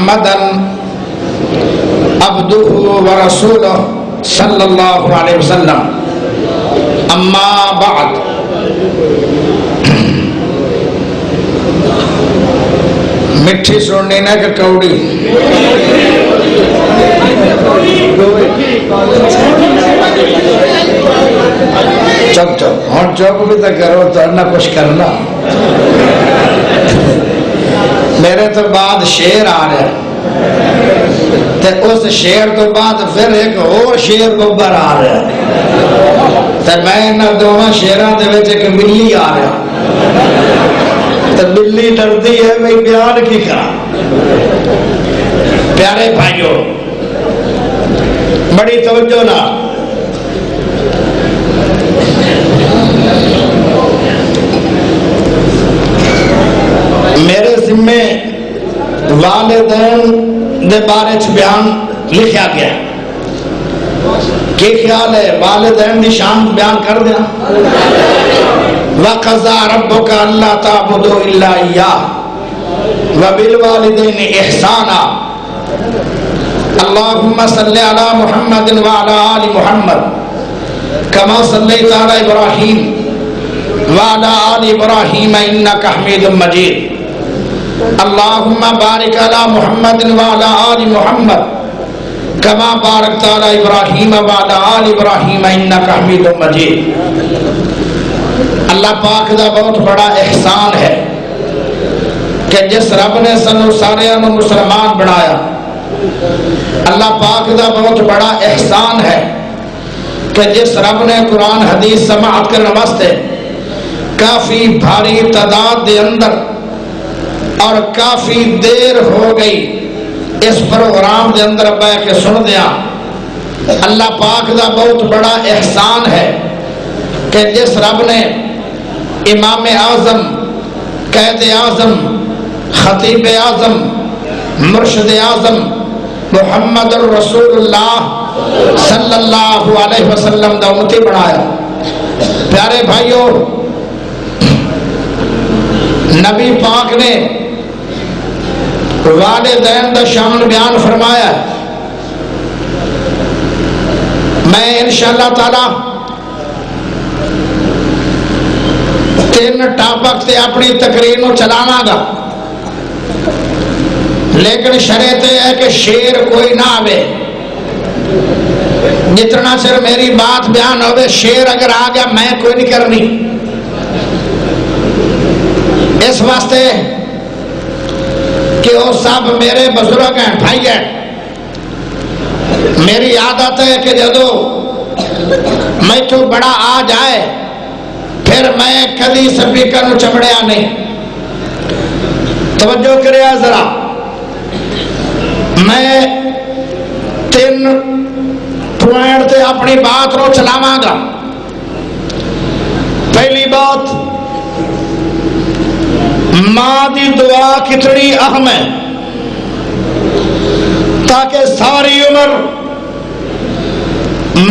محمدا عبده ورسوله صلی اللہ علیہ وسلم اما بعد مٹھی سننی نہ کہ کوڑی چپ چپ ہوں چپ بھی تو کرو تو نہ کچھ کرنا میرے تو بعد شعر آ رہا تے اس شعر تو بعد پھر ایک اور شعر ببر آ رہا تے میں انہاں دونوں شعراں دے وچ ایک بلی آ رہا تے بلی ڈردی ہے میں بیان کی کرا پیارے بھائیو بڑی توجہ نہ میرے ذمے والدین دے بارے چ بیان لکھا گیا کی خیال ہے والدین دی شان بیان کر دیا وَقَضَى رَبُّكَ أَلَّا تَعْبُدُوا إِلَّا إِيَّاهُ وَبِالْوَالِدَيْنِ إِحْسَانًا اللهم صل على محمد وعلى آل محمد كما صليت على إبراهيم وعلى آل إبراهيم إنك حميد مجيد اللهم بارك على محمد وعلى آل محمد كما باركت على إبراهيم وعلى آل إبراهيم إنك حميد مجيد اللہ پاک دا بہت بڑا احسان ہے کہ جس رب نے سنو سارے مسلمان بنایا اللہ پاک دا بہت بڑا احسان ہے کہ جس رب نے قرآن حدیث سماعت کرنے واسطے کافی بھاری تعداد دے اندر اور کافی دیر ہو گئی اس پروگرام دے اندر بیٹھ کے سن دیا اللہ پاک دا بہت بڑا احسان ہے کہ جس رب نے امام اعظم قائد اعظم خطیب اعظم مرشد اعظم محمد الرسول اللہ صلی اللہ علیہ وسلم دا امتی بنایا پیارے بھائیو نبی پاک نے والدین دا شان بیان فرمایا میں انشاءاللہ تعالی 3 ٹاپک سے اپنی تقریر نو چلاواں گا لیکن شرط ہے کہ شعر کوئی نہ آوے جتنا چر میری بات بیان ہوئے شعر اگر آ گیا میں کوئی نہیں کرنی اس واسطے کہ وہ سب میرے بزرگ ہیں بھائی ہیں میری عادت ہے کہ جدو میں تو بڑا آ جائے پھر میں کدی سپیکر نو چمڑیا نہیں توجہ کریا ذرا میں 3 پوائنٹ تے اپنی بات رو چلاواں گا پہلی بات ماں دی دعا کتنی اہم ہے تاکہ ساری عمر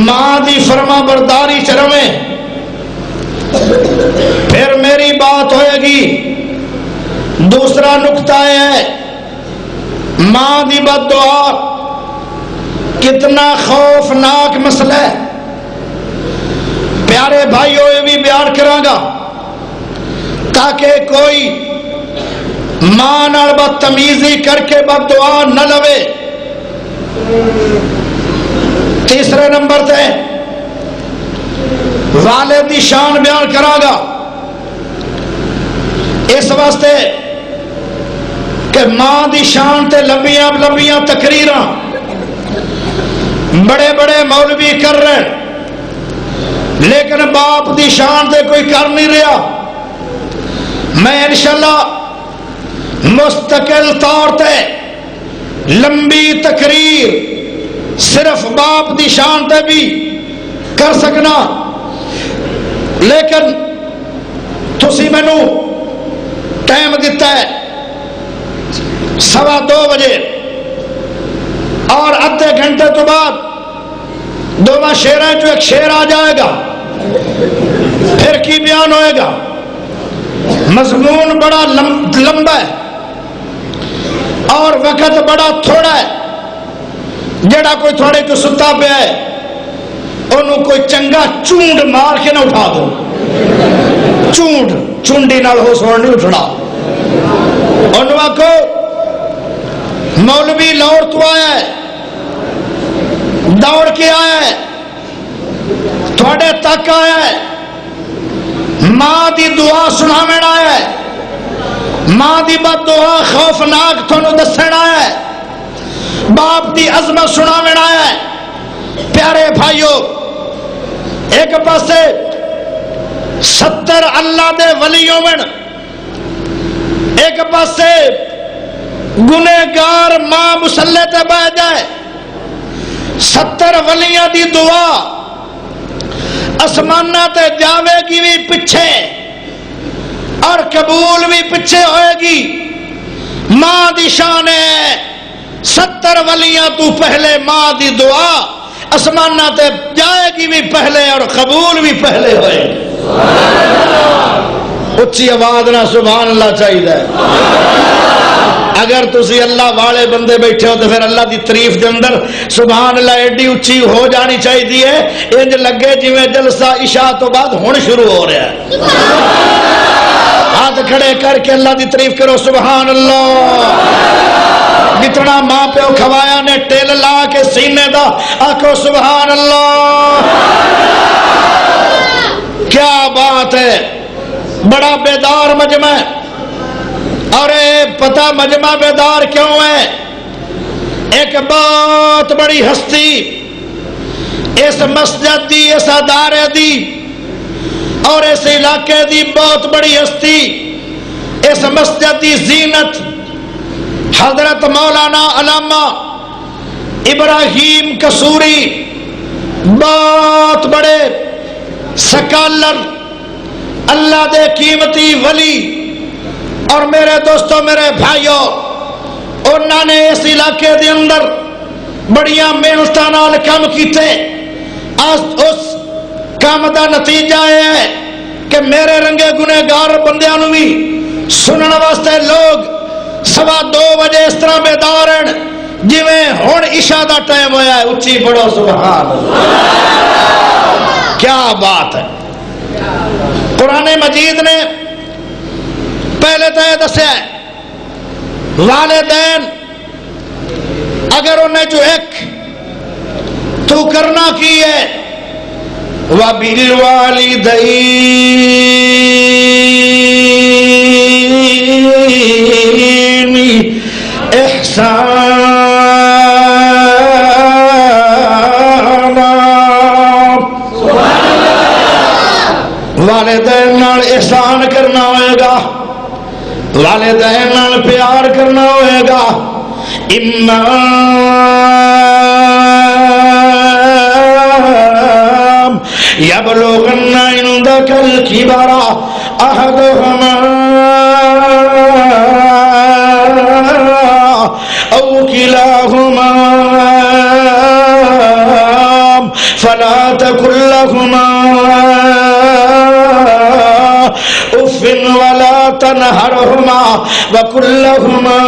ماں دی فرما برداری چروے پھر میری بات ہوئے گی دوسرا نقطہ ہے ماں دی بد دعا کتنا خوفناک مسئلہ ہے پیارے بھائیو یہ بھی بیان کراں گا تاکہ کوئی ماں نال بدتمیزی کر کے بد دعا نہ لوے تیسرے نمبر تے والد دی شان بیان کراں گا اس واسطے کہ ماں دی شان تے لمبیاں لمبیاں تقریراں بڑے بڑے مولوی کر رہے لیکن باپ دی شان تے کوئی کر نہیں رہا میں انشاءاللہ مستقل طور تے لمبی تقریر صرف باپ دی شان تے بھی کر سکنا لیکن تسی مینو ٹائم دیتا ہے 2:15 بجے اور ادھے گھنٹے تو بعد 2 شعراں جو ایک شعر آ جائے گا پھر کی بیان ہوئے گا مضمون بڑا لمبا ہے اور وقت بڑا تھوڑا ہے. جڑا کوئی تھوڑے کو ستا پیا ہے انہوں کوئی چنگا چونڈ مار کے نہ اٹھا دو. چونڈی نال ہو سوڑ نہیں اٹھنا. انہوں آکو مولوی لاہور تو آیا ہے, دوڑ کے آیا ہے, تھوڑے تک آیا ہے, ماں دی دعا سناویں آیا ہے, ماں دی بد دعا خوفناک تھانوں دسن آیا ہے, باپ دی عظمت سناویں آیا ہے. پیارے بھائیو, ایک پاسے 70 اللہ دے ولیوں میں, ایک پاسے گنہگار ماں مسلح تے بیٹھ جائے. 70 ولیاں دی دعا آسمانہ تے جاوے گی بھی پیچھے اور قبول بھی پیچھے ہوئے گی. ماں دی شان ہے 70 ولیاں تو پہلے, ماں دی دعا آسمانہ تے جائے گی بھی پہلے اور قبول بھی پہلے ہوئے. اچھی آواز نہ سبحان اللہ چاہیے. اگر تسی اللہ والے بندے بیٹھے ہو تو پھر اللہ دی تعریف دے اندر سبحان اللہ ایڈی اچھی ہو جانی چاہیے انج لگے جویں جلسہ عشاء تو بعد ہن شروع ہو رہا ہے. ہاتھ کھڑے کر کے اللہ دی تعریف کرو سبحان اللہ. جتنا ماں پیو کھوایا نے ٹیل لا کے سینے دا آکھو سبحان اللہ. کیا بات ہے, بڑا بیدار مجمع ہے. اور پتہ مجمع بیدار کیوں ہے؟ ایک بہت بڑی ہستی اس مسجد دی, اس ادارے دی اور اس علاقے دی بہت بڑی ہستی, اس مسجد دی زینت حضرت مولانا علامہ ابراہیم قصوری, بہت بڑے سکالر, اللہ دے قیمتی ولی. اور میرے دوستوں, میرے بھائیوں, انہوں نے اس علاقے دے اندر بڑیاں محنتاں نال کام کیتے. اس کام دا نتیجہ ہے کہ میرے رنگے گنہگار بندیاں نوں بھی سنن واسطے لوگ 2:15 بجے اس طرح بیدار ہیں جویں ہن عشاء دا ٹائم ہویا ہے. اچھی پڑھو سبحان اللہ. کیا بات ہے. قرآن مجید نے پہلے تو یہ دسیا ہے والدین اگر انہیں جو ایک تو کرنا کی ہے وَبِالْوَالِدَيْنِ إِحْسَانًا. والدین نال احسان کرنا ہوئے گا, والدین نال پیار کرنا ہوئے گا. اِمَّا يَبْلُغَنَّ عِندَكَ الْكِبَرَ أَحَدُهُمَا أَوْ كِلَاهُمَا فَلَا تَقُل لَّهُمَا اف ولا تنهرهما وقل لهما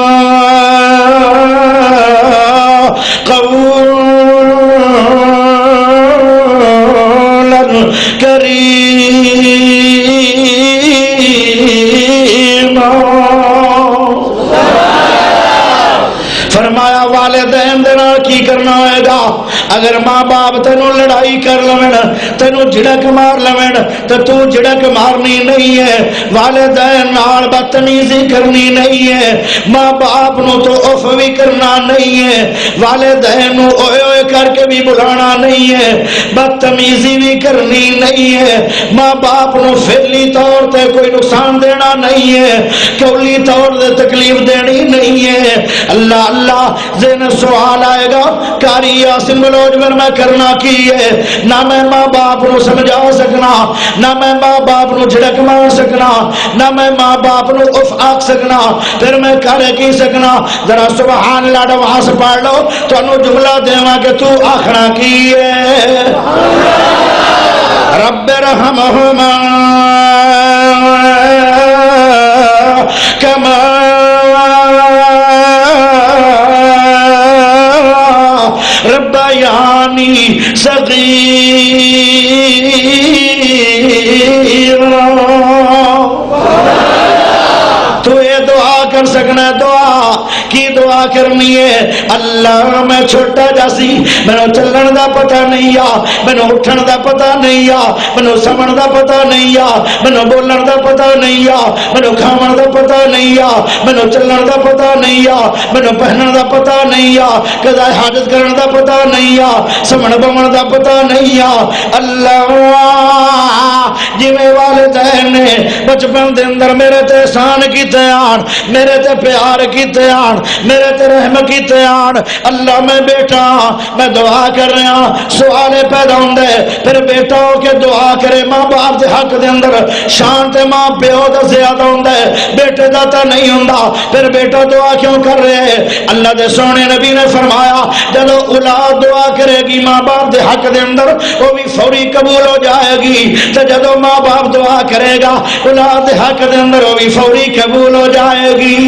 قولا كريما. فرمایا والدین دے نال کی کرنا ہوئے گا. اگر ماں باپ تینوں لڑائی کر لویں, تینوں جھڑک مار لویں تو تو جھڑک مارنی نہیں ہے. والدین نال بدتمیزی کرنی نہیں ہے. ماں باپ نو تو اف بھی کرنا نہیں ہے. والدین نو اوئے اوئے کر کے بھی بلانا نہیں ہے. بدتمیزی بھی کرنی نہیں ہے. ماں باپ نو فعلی طور تے کوئی نقصان دینا نہیں ہے, قولی طور تے تکلیف دینی نہیں ہے. اللہ اللہ ذہن سوال آئے گا کاری یاسین ملوج میں کرنا کی ہے. نہ میں ماں باپ نو سمجھا سکنا, نہ میں ماں باپ نو جھڑک مار سکنا, نہ میں ماں باپ نو اف آکھ سکنا, پھر میں کر کی سکنا. ذرا سبحان اللہ وہاں سے پڑھ لو تو انو جملہ دیواں کہ تو آخنا کی ہے رب رحمہما کما یعنی صغیرا. تو یہ دعا کر سکنا ہے. دعا کی دعا کرنی ہے. اللہ میں چھوٹا جاسی, مینوں چلن دا پتہ نہیں آ, مینوں اٹھن دا پتہ نہیں آ, مینوں سمن دا پتہ نہیں آ, مینوں بولن دا پتہ نہیں آ, مینوں کھاون دا پتہ نہیں آ, مینوں چلن دا پتہ نہیں آ, مینوں پہنن دا پتہ نہیں آ, قضاء حاجت کرن دا پتہ نہیں آ, سمن بمن دا پتہ نہیں آ. اللہ جویں والدین نے بچپن دے اندر میرے تے احسان کیتے آن, میرے تے پیار کیتے آن, میرے تے رحم کیتے آن. اللہ میں بیٹا میں دعا کر رہا, سوال پیدا ہوندے پھر بیٹا ہو کے دعا کرے. ماں باپ دے حق دے اندر شان تے ماں پیو دا زیادہ ہوندے, بیٹے دا تا نہیں ہوندا. پھر بیٹا دعا کیوں کر رہے؟ اللہ دے سونے نبی نے فرمایا جدو اولاد دعا کرے گی ماں باپ دے حق دے اندر وہ بھی فوری قبول ہو جائے گی. تو جدو ماں باپ دعا کرے گا اولاد دے حق دے اندر وہ بھی فوری قبول ہو جائے گی.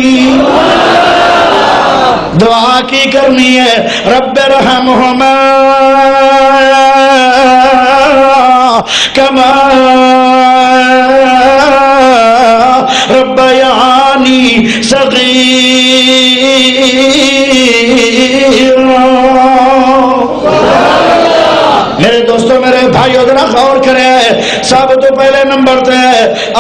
دعا کی کرنی ہے رب ارحمہما کما ربیانی صغیرا. میرے دوستوں میرے بھائیو ذرا غور کرے. سب تو پہلے نمبر تے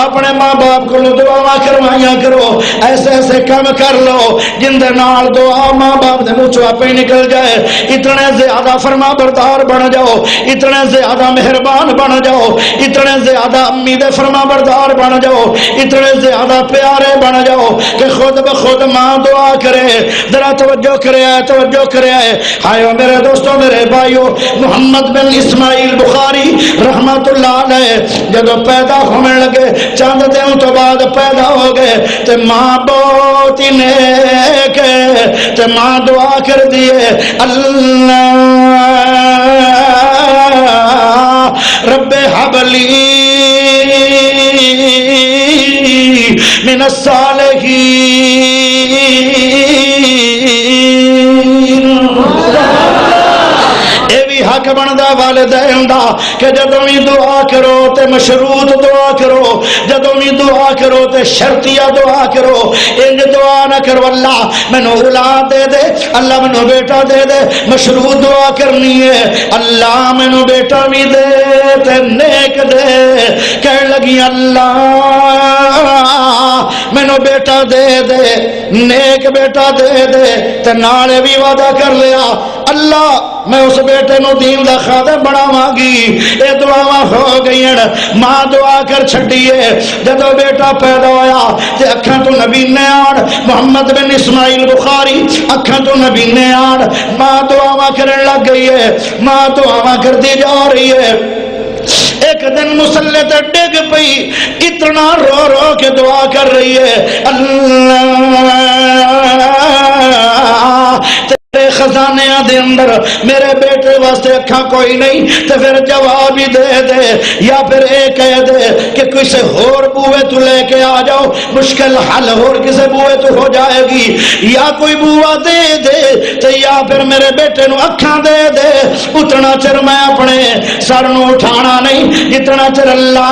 اپنے ماں باپ کو دعا کروائیاں کرو. ایسے ایسے کام کر لو جن دے نال دعا ماں باپ دے منہ چوں آپ ہی نکل جائے. اتنے زیادہ فرما بردار بن جاؤ, اتنے زیادہ مہربان بن جاؤ, اتنے زیادہ امی دے فرما بردار بن جاؤ, اتنے زیادہ پیارے بن جاؤ کہ خود بخود ماں دعا کرے. ذرا توجہ کرے, توجہ کرے. ہائے میرے دوستوں میرے بھائیو, محمد بن اسماعیل بخاری رحمت اللہ علیہ جدو پیدا ہونے لگے چند دن تو بعد پیدا ہو گئے تے ماں بہت ہی نیک ہے تے ماں دعا کر دیے اللہ رب حبلی من الصالحین. حق بندا والدین دا کہ جدوں بھی دعا کرو تے مشروط دعا کرو, جدوں بھی دعا کرو تے شرطیہ دعا کرو. انج دعا نہ کرو اللہ مینوں اولاد دے دے, اللہ مینوں بیٹا دے دے. مشروط دعا کرنی ہے اللہ مینوں بیٹا بھی دے تے نیک دے. کہن لگی اللہ مینوں بیٹا دے دے, نیک بیٹا دے دے. تے نالے بھی وعدہ کر لیا اللہ میں اس بیٹے نو دین دا خادم بناواں گی. اے دعاواں ہو گئی. ماں دعا کر چھڈیے جدو بیٹا پیدا ہویا تے اکھاں تو نبی نے آن. محمد بن اسماعیل بخاری اکھاں تو نبی نے آن. ماں دعاواں کرن لگ گئی ہے, ماں دعاواں کردی جا رہی ہے. ایک دن مسلے تے ڈگ پئی, اتنا رو رو کے دعا کر رہی ہے اللہ تیرے خزانے دے اندر میرے بیٹے واسطے اکھاں کوئی نہیں تے پھر جواب ہی دے دے, یا پھر اے کہہ دے کہ کسی اور بوئے تو لے کے آ جاؤ, مشکل حل اور کسی بوئے تو ہو جائے گی. یا کوئی بوا دے دے تے یا پھر میرے بیٹے نو اکھاں دے دے. اتنا چر میں اپنے سر نو اٹھانا نہیں جتنا چر اللہ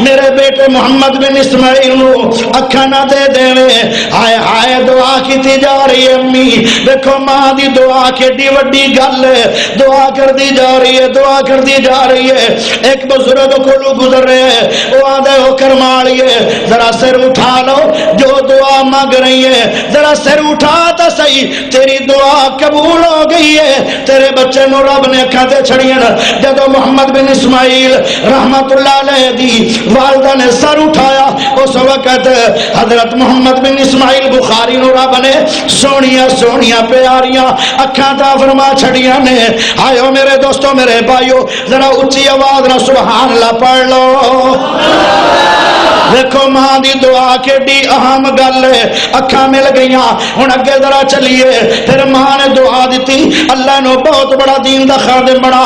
میرے بیٹے محمد بن اسماعیل نو اکھاں نہ دے دے. ہائے ہائے دعا کیتی جا رہی ہے. دیکھو ماں دی دعا کیڈی وڈی گل ہے. دعا کر دی جا رہی ہے, دعا کر دی جا رہی ہے. ایک بزرگ کولو گزر رہے ہیں, وہ آدھے ہو کر ماریے ذرا سر اٹھا لو, جو دعا مانگ رہی ہے ذرا سر اٹھا تو صحیح, تیری دعا قبول ہو گئی ہے. تیرے بچے نو رب نے اکھاں تے چھڑیاں. جدو محمد بن اسماعیل رحمت اللہ علیہ دی والدہ نے سر اٹھایا اس وقت حضرت محمد بن اسماعیل بخاری نو رب نے سونیاں سونیاں پیاریاں اکھاں تا فرما چھڑیاں نے. آئیو میرے دوستو میرے بھائیو ذرا اچھی آواز نہ سبحان اللہ پڑھ لو. دیکھو ماں دی دعا کیڈی اہم گل ہے. اکھاں مل گئیاں. ہن اگے ذرا چلیے. پھر ماں نے دعا دیتی, اللہ نو بہت بڑا دین دا خادم بنا.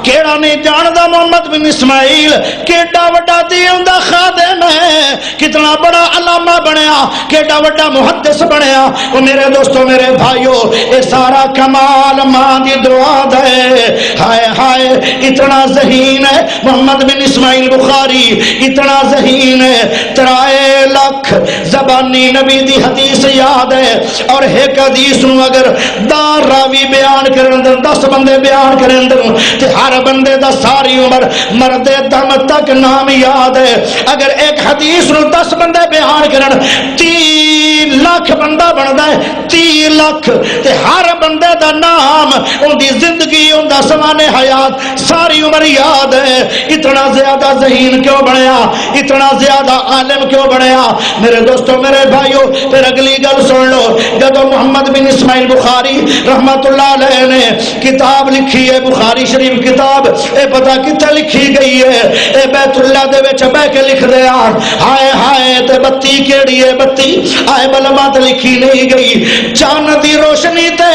کیڑا نہیں جاندا محمد بن اسماعیل کیڈا وڈا دین دا خادم ہے, کتنا بڑا علامہ بنیا, کیڈا وڈا محدث بنیا. او میرے دوستو میرے بھائیو, اے سارا کمال ماں ماں دی دعا دے. ہائے ہائے اتنا ذہین ہے محمد بن اسماعیل بخاری, اتنا ذہین ہے 3 لاکھ زبانی نبی دی حدیث یاد ہے. اور ایک حدیث نو اگر 10 راوی بیان کرن دے 10 بندے بیان کرن دے تے ہر بندے دا ساری عمر مرد دم تک نام یاد ہے. اگر ایک حدیث نو 10 بندے بیان کرن 30 لاکھ بندہ بندا ہے. 30 لاکھ تے ہر بندے دا نام ان دی زندگی ان دا زمانے حیات ساری عمر یاد ہے. اتنا زیادہ ذہین کیوں بنیا, اتنا زیادہ عالم کیوں بنیا؟ میرے دوستو میرے بھائیو پھر اگلی گل سن لو. جب محمد بن اسماعیل بخاری رحمت اللہ علیہ نے کتاب لکھی ہے بخاری شریف کتاب, اے پتہ کتنے لکھی گئی ہے؟ اے بیت اللہ دے وچ بہ کے لکھ دے آن. ہائے ہائے تے بتی کیڑی ہے بتی آئے بلما تے لکھی نہیں گئی. چاند دی روشنی تے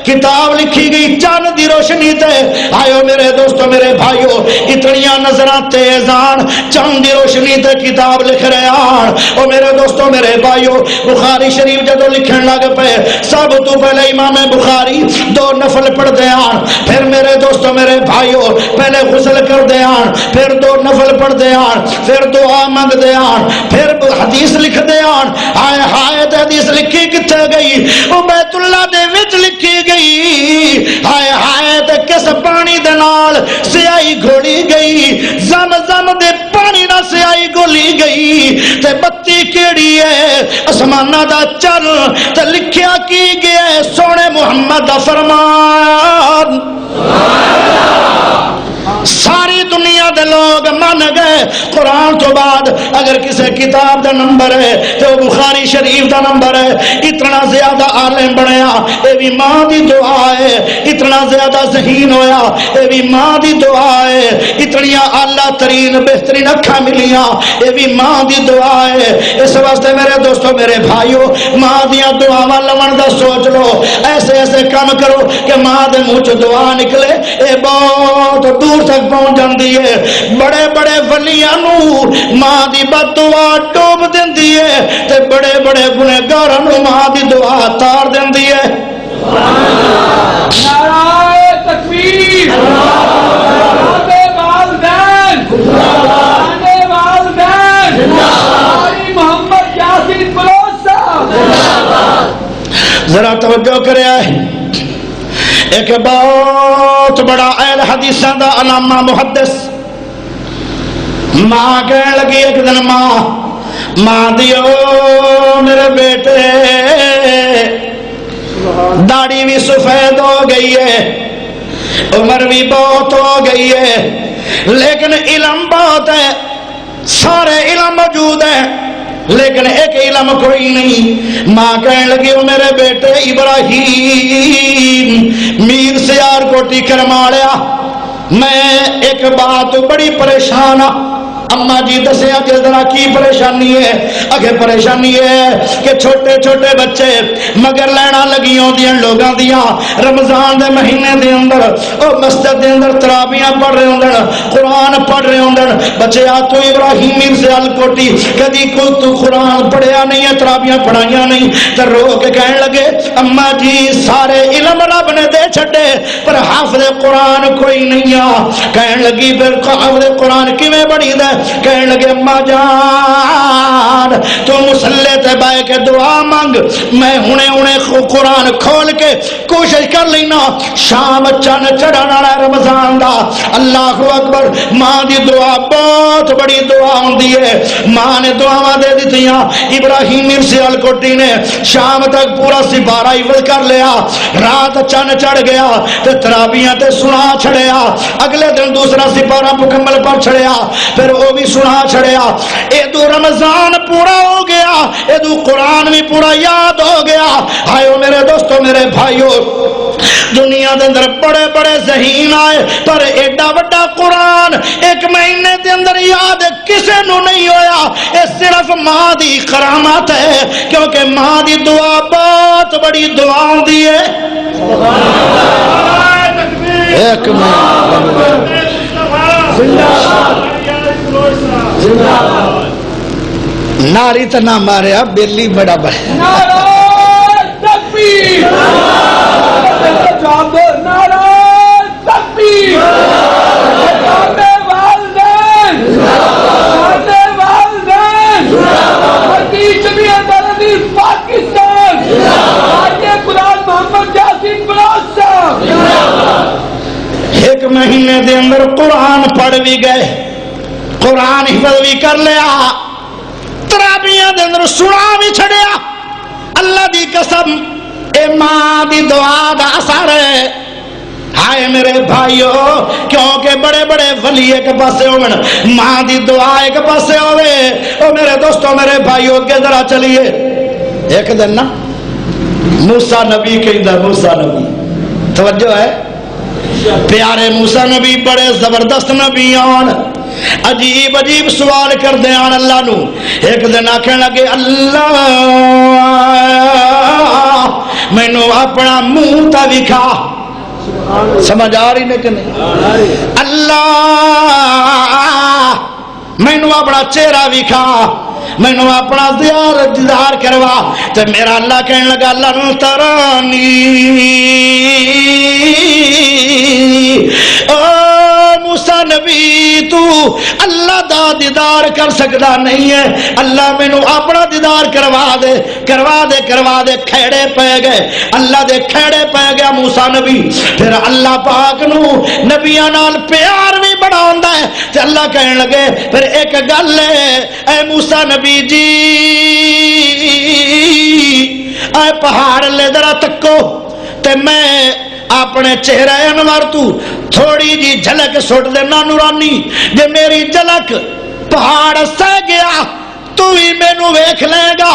کتاب لکھی گئی, چاند دی روشنی تے. آئیو میرے دوستو میرے بھائیو اتنیاں نظران تیزان چاند دی روشنی تے کتاب لکھ رہے آن. او میرے دوستو میرے بھائیو بخاری شریف جدو لکھن لگ پہ سب تو پہلے امام بخاری 2 نفل پڑھ دے آن. پھر میرے دوستو میرے بھائیو پہلے غسل کر دے آن, پھر 2 نفل پڑھ دے آن, پھر دعا مانگ دے آن, پھر حدیث لکھ دے آن. ہائے ہائے تے حدیث لکھی کتے گئی؟ او بیت اللہ دے وچ لکھی گئی. ہائے ہائے تے کس پانی دے نال سیاہی گھولی گئی؟ زمزم دے پانی نال سیاہی گھولی گئی. تے بتی کیڑی ہے؟ اسمانہ دا چن. تے لکھیا کی گیا ہے سونے محمد دا فرمان. ساری دنیا دے لوگ من گئے قرآن تو بعد اگر کسی کتاب دا نمبر ہے تو بخاری شریف دا نمبر ہے. اتنا زیادہ عالم بنیا اے بھی ماں دی دعا ہے. اتنا زیادہ ذہین ہویا اے بھی ماں دی دعا ہے. اتنی اعلیٰ ترین بہترین اکھاں ملیاں اے بھی ماں دی دعا ہے. اس واسطے میرے دوستو میرے بھائیو ماں دیاں دعاواں لون دا سوچ لو. ایسے ایسے کام کرو کہ ماں دے منہ چ دعا نکلے. اے بہت دور تک پہنچ جاندی ہے. بڑے بڑے ولیاں نو ماں دی بد دعا ڈوب دیندی ہے تے بڑے بڑے گنہگاراں نو ماں دی دعا تار دیندی ہے. نعرہ تکبیر, نعرہ والدین, نعرہ والدین, نعرہ محمد یاسین بلوچ صاحب. ذرا توجہ کرے ہے. ایک بہت بڑا اہل حدیثاں دا علامہ محدث ماں کہنے لگی ایک دن ماں دیو میرے بیٹے داڑھی بھی سفید ہو گئی ہے, عمر بھی بہت ہو گئی ہے, لیکن علم بہت ہے, سارے علم موجود ہے لیکن ایک علم کوئی نہیں. ماں کہنے لگی او میرے بیٹے ابراہیم میر سیار کوٹی کرمالیا میں ایک بات بڑی پریشان ہوں. اما جی دسیا کہ ذرا کی پریشانی ہے؟ اگے پریشانی ہے کہ چھوٹے چھوٹے بچے مگر لینا لگی ہوندیاں لوگاں دیاں رمضان دے مہینے دے اندر او مسجد دے اندر تراویحاں پڑھ رہے ہوندن, قرآن پڑھ رہے ہوندن. بچے آ تو ابراہیم میر سیال کوٹی کدی کو تو قرآن پڑھیا نہیں ہے, تراویحاں پڑھائیاں نہیں. تے رو کے کہنے لگے اما جی سارے علم رب نے دے چھڈے پر حافظ قرآن کوئی نہیں آ. کہنے لگی پھر حافظ قرآن کیویں بنی دے؟ کہنے لگے اما جان تو مسلے تے بائے کے دعا مانگ, میں ہنے قرآن کھول کے کوشش کر لینا. شام چن چڑھن والا رمضان دا. اللہ اکبر. ماں دی دعا بہت بڑی دعا ہوندی ہے. ماں نے دعاواں دے دتیاں. ابراہیم مرسی الکوٹی نے شام تک پورا سپارہ حفظ کر لیا, رات چن چڑھ گیا تے تراویحاں تے سنا چھڑیا. اگلے دن دوسرا سپارہ مکمل پڑھ چھڑیا, پھر وہ بھی سنا چھڑیا. ادو رمضان پورا ہو گیا, ادو قرآن بھی پورا یاد ہو گیا. آئیو میرے دوستو میرے بھائیو دنیا دے اندر بڑے بڑے ذہین آئے پر ایڈا بڑا قرآن ایک مہینے دے اندر یاد کسے نو نہیں ہویا. یہ صرف ماں دی کرامت ہے کیونکہ ماں دی دعا بہت بڑی دعا ہوندی ہے. ایک ناری تو نہ ماریا بیلی بڑا بڑا. مہینے دے اندر قرآن پڑھ بھی گئے، قرآن حفظ بھی کر لیا، تراویحاں دے اندر سنا بھی چھڑیا۔ اللہ دی قسم اے ماں دی دعا دا اثر ہے۔ ہائے میرے بھائیو، کیونکہ بڑے بڑے ولی ایک پاسے ہوئے، ماں دی دعا ایک پاسے ہوئے۔ او میرے دوستو، میرے بھائیو کے ذرا چلیے، ایک دن نا موسیٰ نبی کہندا، موسیٰ نبی توجہ ہے، پیارے موسیٰ نبی بڑے زبردست نبی آن، عجیب عجیب سوال کر دے آن اللہ نو۔ ایک دن آکھیں لگے اللہ مینوں اپنا منہ تا وکھا، سمجھ آ رہی نہیں کہ نہیں؟ اللہ مینوں اپنا چہرہ وکھا، مینوں اپنا دیدار کروا۔ تے میرا اللہ کہنے لگا لن ترانی، او موسیٰ نبی تو اللہ دا دیدار کر سکتا نہیں ہے، اللہ مینوں اپنا دیدار کروا دے، کروا دے، کروا دے۔ کھیڑے پہ گئے، اللہ دے کھیڑے پہ گیا موسیٰ نبی۔ پھر اللہ پاک نو نبیاں نال پیار بھی بڑا ہوندا ہے تے اللہ کہنے لگے پھر ایک گل ہے اے موسیٰ نبی جی، اے پہاڑ لے ذرا تکو تے میں اپنے چہرہ انور تو تھوڑی جی جھلک سٹ دینا نورانی، جے میری جھلک پہاڑ سہ گیا تو ہی مینوں ویکھ لے گا۔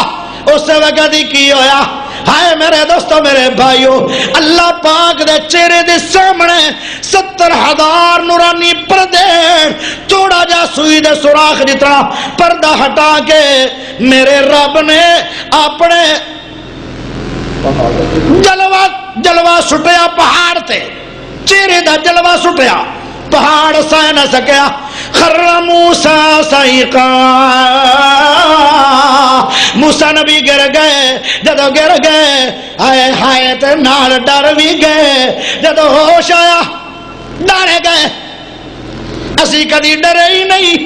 اس وقت ہی کی ہویا، ہائے میرے دوستو میرے بھائیو، اللہ پاک دے چہرے دے سامنے 70,000 نورانی پردے، تھوڑا جا سوئی دے سوراخ جتنا پردہ ہٹا کے میرے رب نے اپنے جلوہ سٹیا پہاڑ تے، چہرے دا جلوہ سٹیا، پہاڑ سہ نہ سکیا۔ خر موسیٰ صعقا، موسیٰ نبی گر گئے، جدو گر گئے آئے ہائے تے نال ڈر بھی گئے، جدو ہوش آیا ڈر گئے۔ اسی کدی ڈرے ہی نہیں،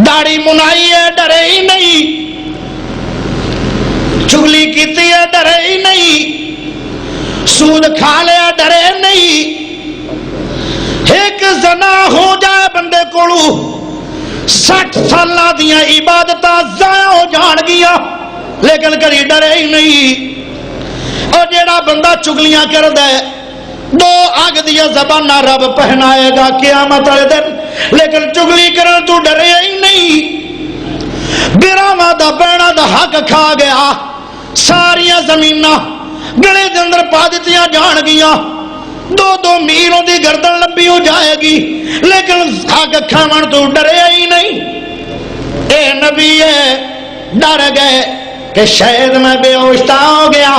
داڑھی منائی ہے ڈرے ہی نہیں، چگلی کیتی ہے ڈرے ہی نہیں، سود کھا لیا ڈرے نہیں۔ ایک زنا ہو جائے بندے کولو 60 سالہ دیاں عبادتاں ضائع ہو جان گیا، لیکن کدی ڈرے ہی نہیں۔ اور جیڑا بندہ چگلیاں کر دے، 2 آگ دیا زبانہ رب پہنائے گا قیامت والے دن، لیکن چگلی کرن تو ڈرے ہی نہیں۔ براواں دا بیڑا دا حق کھا گیا، ساریاں زمیناں گلے دے اندر پا دتیاں جان گیا، 2 میلوں دی گردن لمبی ہو جائے گی، لیکن حق کھاون تو ڈرے ہی نہیں۔ اے نبی ڈر گئے کہ شاید میں بے ہوشتا ہو گیا،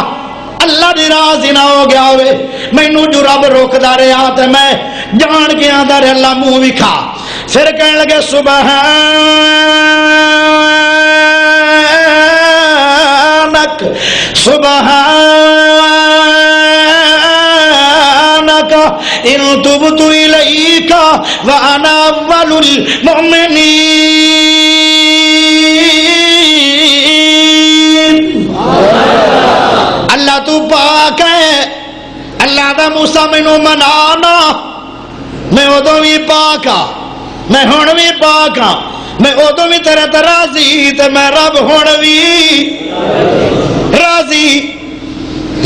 اللہ دی راضی نہ ہو گیا ہوئے، مینوں جو رب روکدا رہا تے میں جان کے آندا رہا اللہ منہ وکھا۔ پھر کہنے لگے سبحانک سبحانک ان تبت الیک وانا اول المؤمنین۔ اللہ تو پاک ہے، اللہ دا موسیٰ مینوں منانا، میں ادوں بھی پاک ہاں، میں ہن بھی پاک ہاں، میں ادوں بھی تیرے تے راضی تے میں رب ہن بھی راضی۔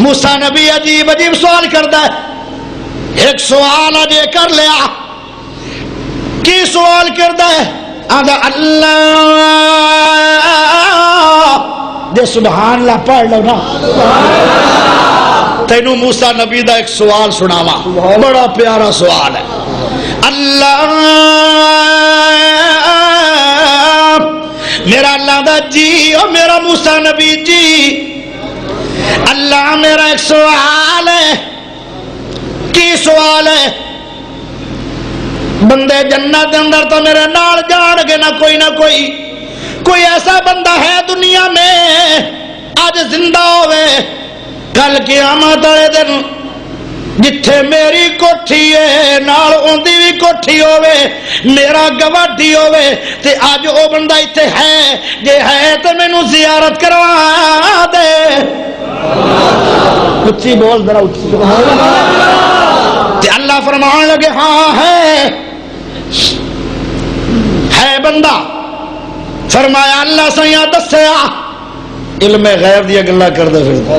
موسیٰ نبی عجیب عجیب سوال کردا ہے، ایک سوال اجے کر لیا، کی سوال کردا ہے؟ آندا اللہ جے سبحان اللہ پڑھ لو نا تینوں موسیٰ نبی دا ایک سوال سناواں، بڑا پیارا سوال ہے۔ اللہ میرا اللہ دا جی او میرا موسیٰ نبی جی، اللہ میرا ایک سوال ہے۔ کی سوال ہے؟ بندے جنت دے اندر تو میرے نال جان گے نہ کوئی ایسا بندہ ہے دنیا میں آج زندہ ہوئے کل قیامت والے دن جتھے میری کوٹھی ہے نال اوندی بھی کوٹھی ہوئے، میرا گواڈی ہوئے تے آج او بندہ ایتھے ہے، جے ہے تے مینوں زیارت کروا دے۔ اچھی بول ذرا اچھی تے اللہ فرمان لگے ہاں ہے بندہ. فرمایا اللہ سیاں دسیا علم غیب دیا گلا کردا پھردا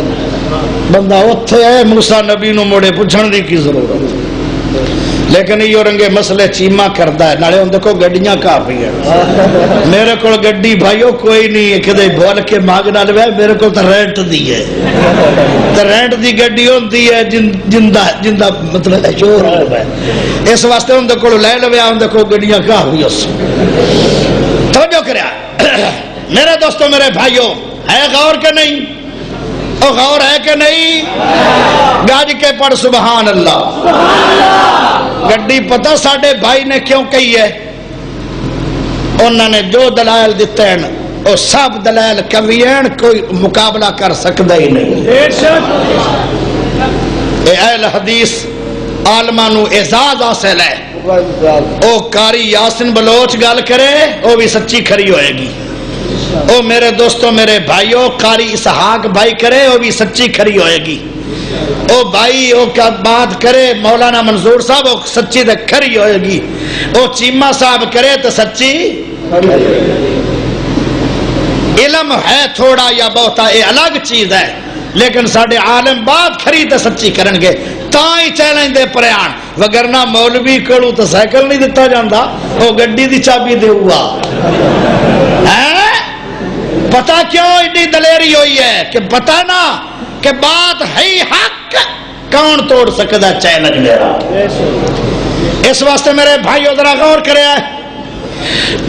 بندہ اوتھے ہے. موسیٰ نبی نو موڑے پوچھن دی کی ضرورت؟ لیکن یہ رنگے مسئلے چیما کرتا ہے. نالے ہوں دیکھو گڈیاں کافی ہیں. میرے کو گڈی بھائیو کوئی نہیں کدے بول کے مانگ نہ لے. میرے کو تو رینٹ دی ہے. تو رینٹ دی گڈی ہوتی ہے جندہ مطلب شور ہے. اس واسطے ہوں دیکھو لے لے ہوں دیکھو گڈیاں کافی اس توجہ کریا. میرے دوستو میرے بھائیو ہے غور کہ نہیں؟ او غور ہے کہ نہیں؟ گاج کے پڑھ سبحان اللہ. گڈی پتہ ساڈے بھائی نے کیوں کہی ہے؟ انہوں نے جو دلائل دیتے ہیں وہ سب دلائل کبھی ہیں, کوئی مقابلہ کر سکتا ہی نہیں. اے اہل حدیث عالماں نو اعزاز حاصل ہے. او قاری یاسین بلوچ گل کرے وہ بھی سچی کھری ہوئے گی. او میرے دوستو میرے بھائیو قاری اسحاق بھائی کرے وہ بھی سچی کھری ہوئے گی. او بھائی او کیا بات کرے مولانا منظور صاحب وہ سچی تو کھری ہوئے گی. او چیمہ صاحب کرے تو سچی. علم ہے تھوڑا یا بہتا یہ الگ چیز ہے, لیکن ساڈے عالم بات کھری تو سچی کرن گے تاں ہی چیلنج دے پریان. وگرنہ مولوی کڑو تو سائیکل نہیں دیتا جاندہ, وہ گڈی دی چابی دے ہوا. پتہ کیوں اتنی دلیری ہوئی ہے کہ پتہ نا کہ بات ہے حق, کون توڑ سکتا چیلنج میرا. اس واسطے میرے بھائیو ذرا غور کرے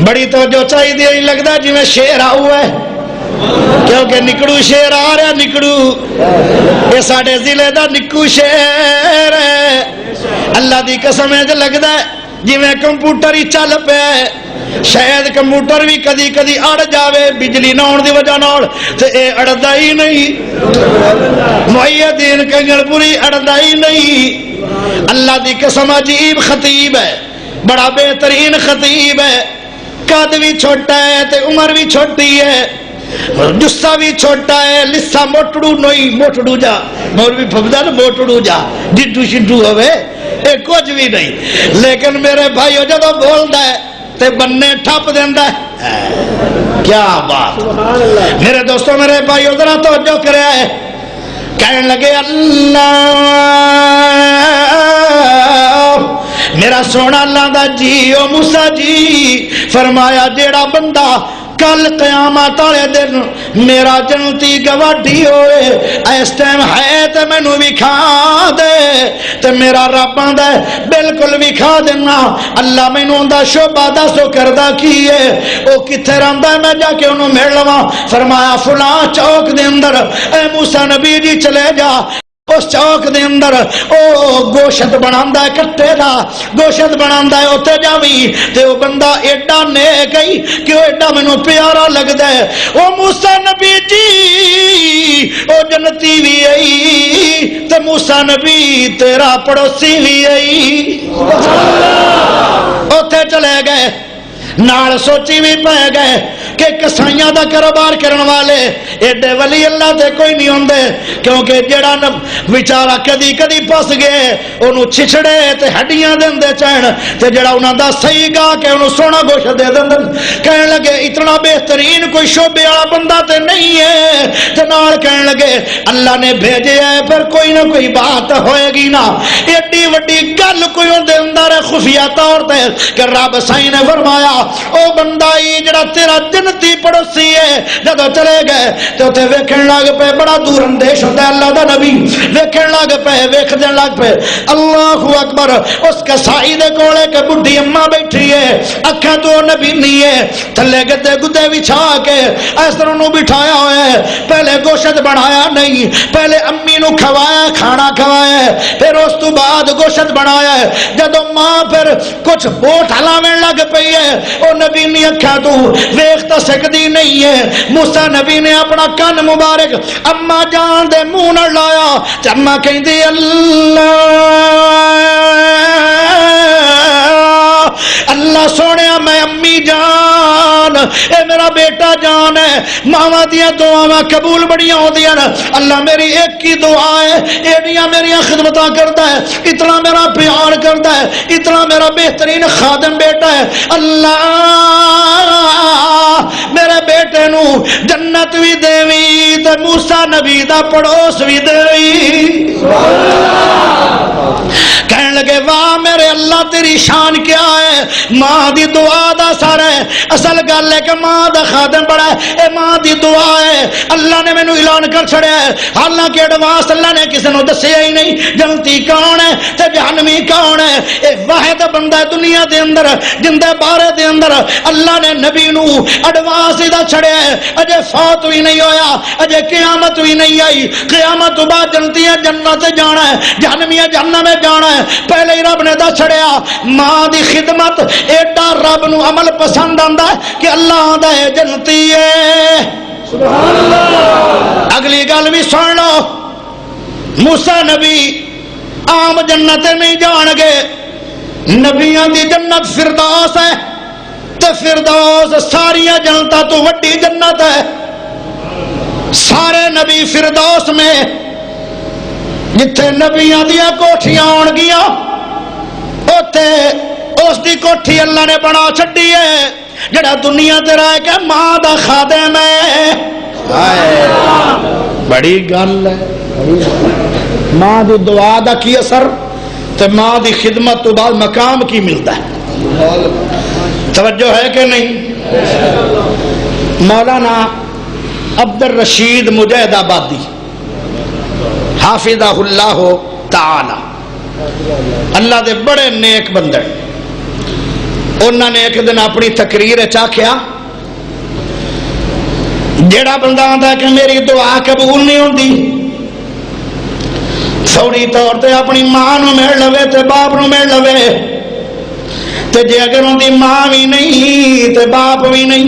بڑی توجہ چاہیے نہیں لگتا جی میں شیر آؤ ہے کیونکہ نکڑو شیر آ رہا. نکڑو یہ ساڑھے ضلع دا نکو شیر ہے. اللہ دی قسم ہے جو لگتا ہے جی میں کمپیوٹر ہی چل پہ ہے. شاید کمپیوٹر بھی کدی کدی اڑ جاوے بجلی نہ ہونے دی وجہ نال تے اے اڑدا ہی نہیں. محی الدین کنگل پوری اڑدا ہی نہیں. اللہ دی قسم عجیب خطیب ہے, بڑا بہترین خطیب ہے. قد بھی چھوٹا ہے تے عمر بھی چھوٹی ہے, جسا بھی چھوٹا ہے. لسا موٹڑو نہیں موٹڑو جا مولوی پھبدا نا موٹڑو جا ڈڈو شڈو ہوئے اے کچھ بھی نہیں. لیکن میرے بھائیو جدو بولدا ہے تے بننے ٹھپ دیندا ہے. کیا بات میرے دوستو میرے بھائیو ذرا توجہ کرے ہے. کہنے لگے اللہ میرا سونا اللہ دا جی او موسیٰ جی. فرمایا جیڑا بندہ کل قیامت والے دن میرا جنتی گواڈی ہوئے اس ٹائم ہے تے مینوں وکھا دے تے میرا رب آندا ہے بالکل وکھا دینا. اللہ مینوں دا شوبہ دسو کردا کی ہے او کتھے رہندا ہے میں جا کے انہوں مل لواں. فرمایا فلاں چوک دے اندر. اے موسیٰ نبی جی چلے جا اس چوک دے اندر او گوشت بناندا ہے کٹے دا گوشت بناندا ہے اوتے جاویں تے او بندہ ایڈا نیک ہے کہ او ایڈا مینوں پیارا لگدا ہے. او موسیٰ نبی جی او جنتی بھی آئی تے موسیٰ نبی تیرا پڑوسی بھی آئی. اوتے چلے گئے نال سوچی بھی پہ گئے کہ کسائیاں دا کاروبار کرن والے ایڈے ولی اللہ تے کوئی نہیں ہوندے, کیونکہ جڑا بیچارہ کدی کدی پس گئے انہوں چھچڑے تے ہڈیاں دیندے چین تے جڑا انہاں دا صحیح گا کہ انہوں سونا گوشت دے دیندے. کہنے لگے اتنا بہترین کوئی شعبے والا بندہ تے نہیں ہے. تے نال کہنے لگے اللہ نے بھیجے ہے پھر کوئی نہ کوئی بات ہوئے گی نا. ایڈی وڈی گل کوئی اندر اندر خفیہ طور تے کہ رب سائیں نے فرمایا او بندہ ہی جڑا تیرا جنتی پڑوسی ہے. جدو چلے گئے تو تے ویکھن لگ پے بڑا دور اندیش ہوتا ہے اللہ دا نبی ویکھن لگ پے ویکھ دین لگ پے اللہ اکبر. اس کسائی دے کولے کہ بڈھی اماں بیٹھی ہے اکھاں تو نبی نہیں ہے تھلے گدے گدے وچھا کے اس طرح نو بٹھایا ہوا ہے. پہلے گوشت بنایا نہیں, پہلے امی نو کھوایا کھانا کھوایا ہے, پھر اس تو بعد گوشت بنایا ہے. جدو ماں پھر کچھ بوٹ ہلاویں لگ پئی ہے او نبی نے اکھاں تو ویکھ تا سکدی نہیں ہے. موسیٰ نبی نے اپنا کن مبارک اما جان دے منہ نال لایا تے اما کہندی اللہ سونیا میں امی جان اے میرا بیٹا جان ہے ماواں دیاں دعاواں قبول بڑیاں ہوندیاں اللہ میری ایک ہی دعا ہے ایڈیاں میری خدمتاں کردا ہے اتنا میرا پیار کردا ہے اتنا میرا بہترین خادم بیٹا ہے اللہ میرے بیٹے نو جنت بھی دیوی تے موسیٰ نبی دا پڑوس بھی دیوی کہنے لگے واہ میرے اللہ تیری شان کیا ہے ماں دی دعا دا سر ہے اصل گل ہے کہ ماں دا خادم بڑا ہے اے ماں دی دعا ہے اللہ نے مینوں اعلان کر چھڑیا ہے حالانکہ ایڈوانس اللہ نے کسی نو دسیا ہی نہیں جنتی کون ہے تے جہنمی کون ہے اے واحد بندہ ہے دنیا دے اندر جن دے بارے دے اندر اللہ نے نبی نو ایڈوانس ہی دا چھڑیا ہے اجے فوت بھی نہیں ہویا اجے قیامت بھی نہیں آئی قیامت تو بعد جنتی جنت جانا ہے جہنمی جہنم میں جانا ہے پہلے ہی رب نے دس چھڑیا ماں دی خدمت ایڈا رب نو عمل پسند آندا ہے کہ اللہ آندا ہے جنتی ہے سبحان اللہ اگلی گل بھی سن لو موسیٰ نبی عام جنت نہیں جان گے نبیاں دی جنت فردوس ہے تے فردوس ساری جنتاں تو وڈی جنت ہے سارے نبی فردوس میں جتھے نبیاں دیا کوٹھیاں آن گیا اوتھے اس دی کوٹھی اللہ نے بنا چھڈی ہے جڑا دنیا تے رہ کے ماں دا خادم ہے بڑی گل ہے ماں دی دعا دا کی اثر تے ماں دی خدمت تو بعد مقام کی ملتا ہے توجہ ہے کہ نہیں مولانا عبد الرشید مجاہد آبادی حافظہ اللہ تعالی اللہ دے بڑے نیک بندے انہوں نے ایک دن اپنی تقریر آکھیا جیڑا بندہ آندا ہے کہ میری دعا قبول نہیں ہوندی فوری طور تے اپنی ماں نو مل لوے تے باپ نو مل لوے تے جے اگر ان دی ماں بھی نہیں تے باپ بھی نہیں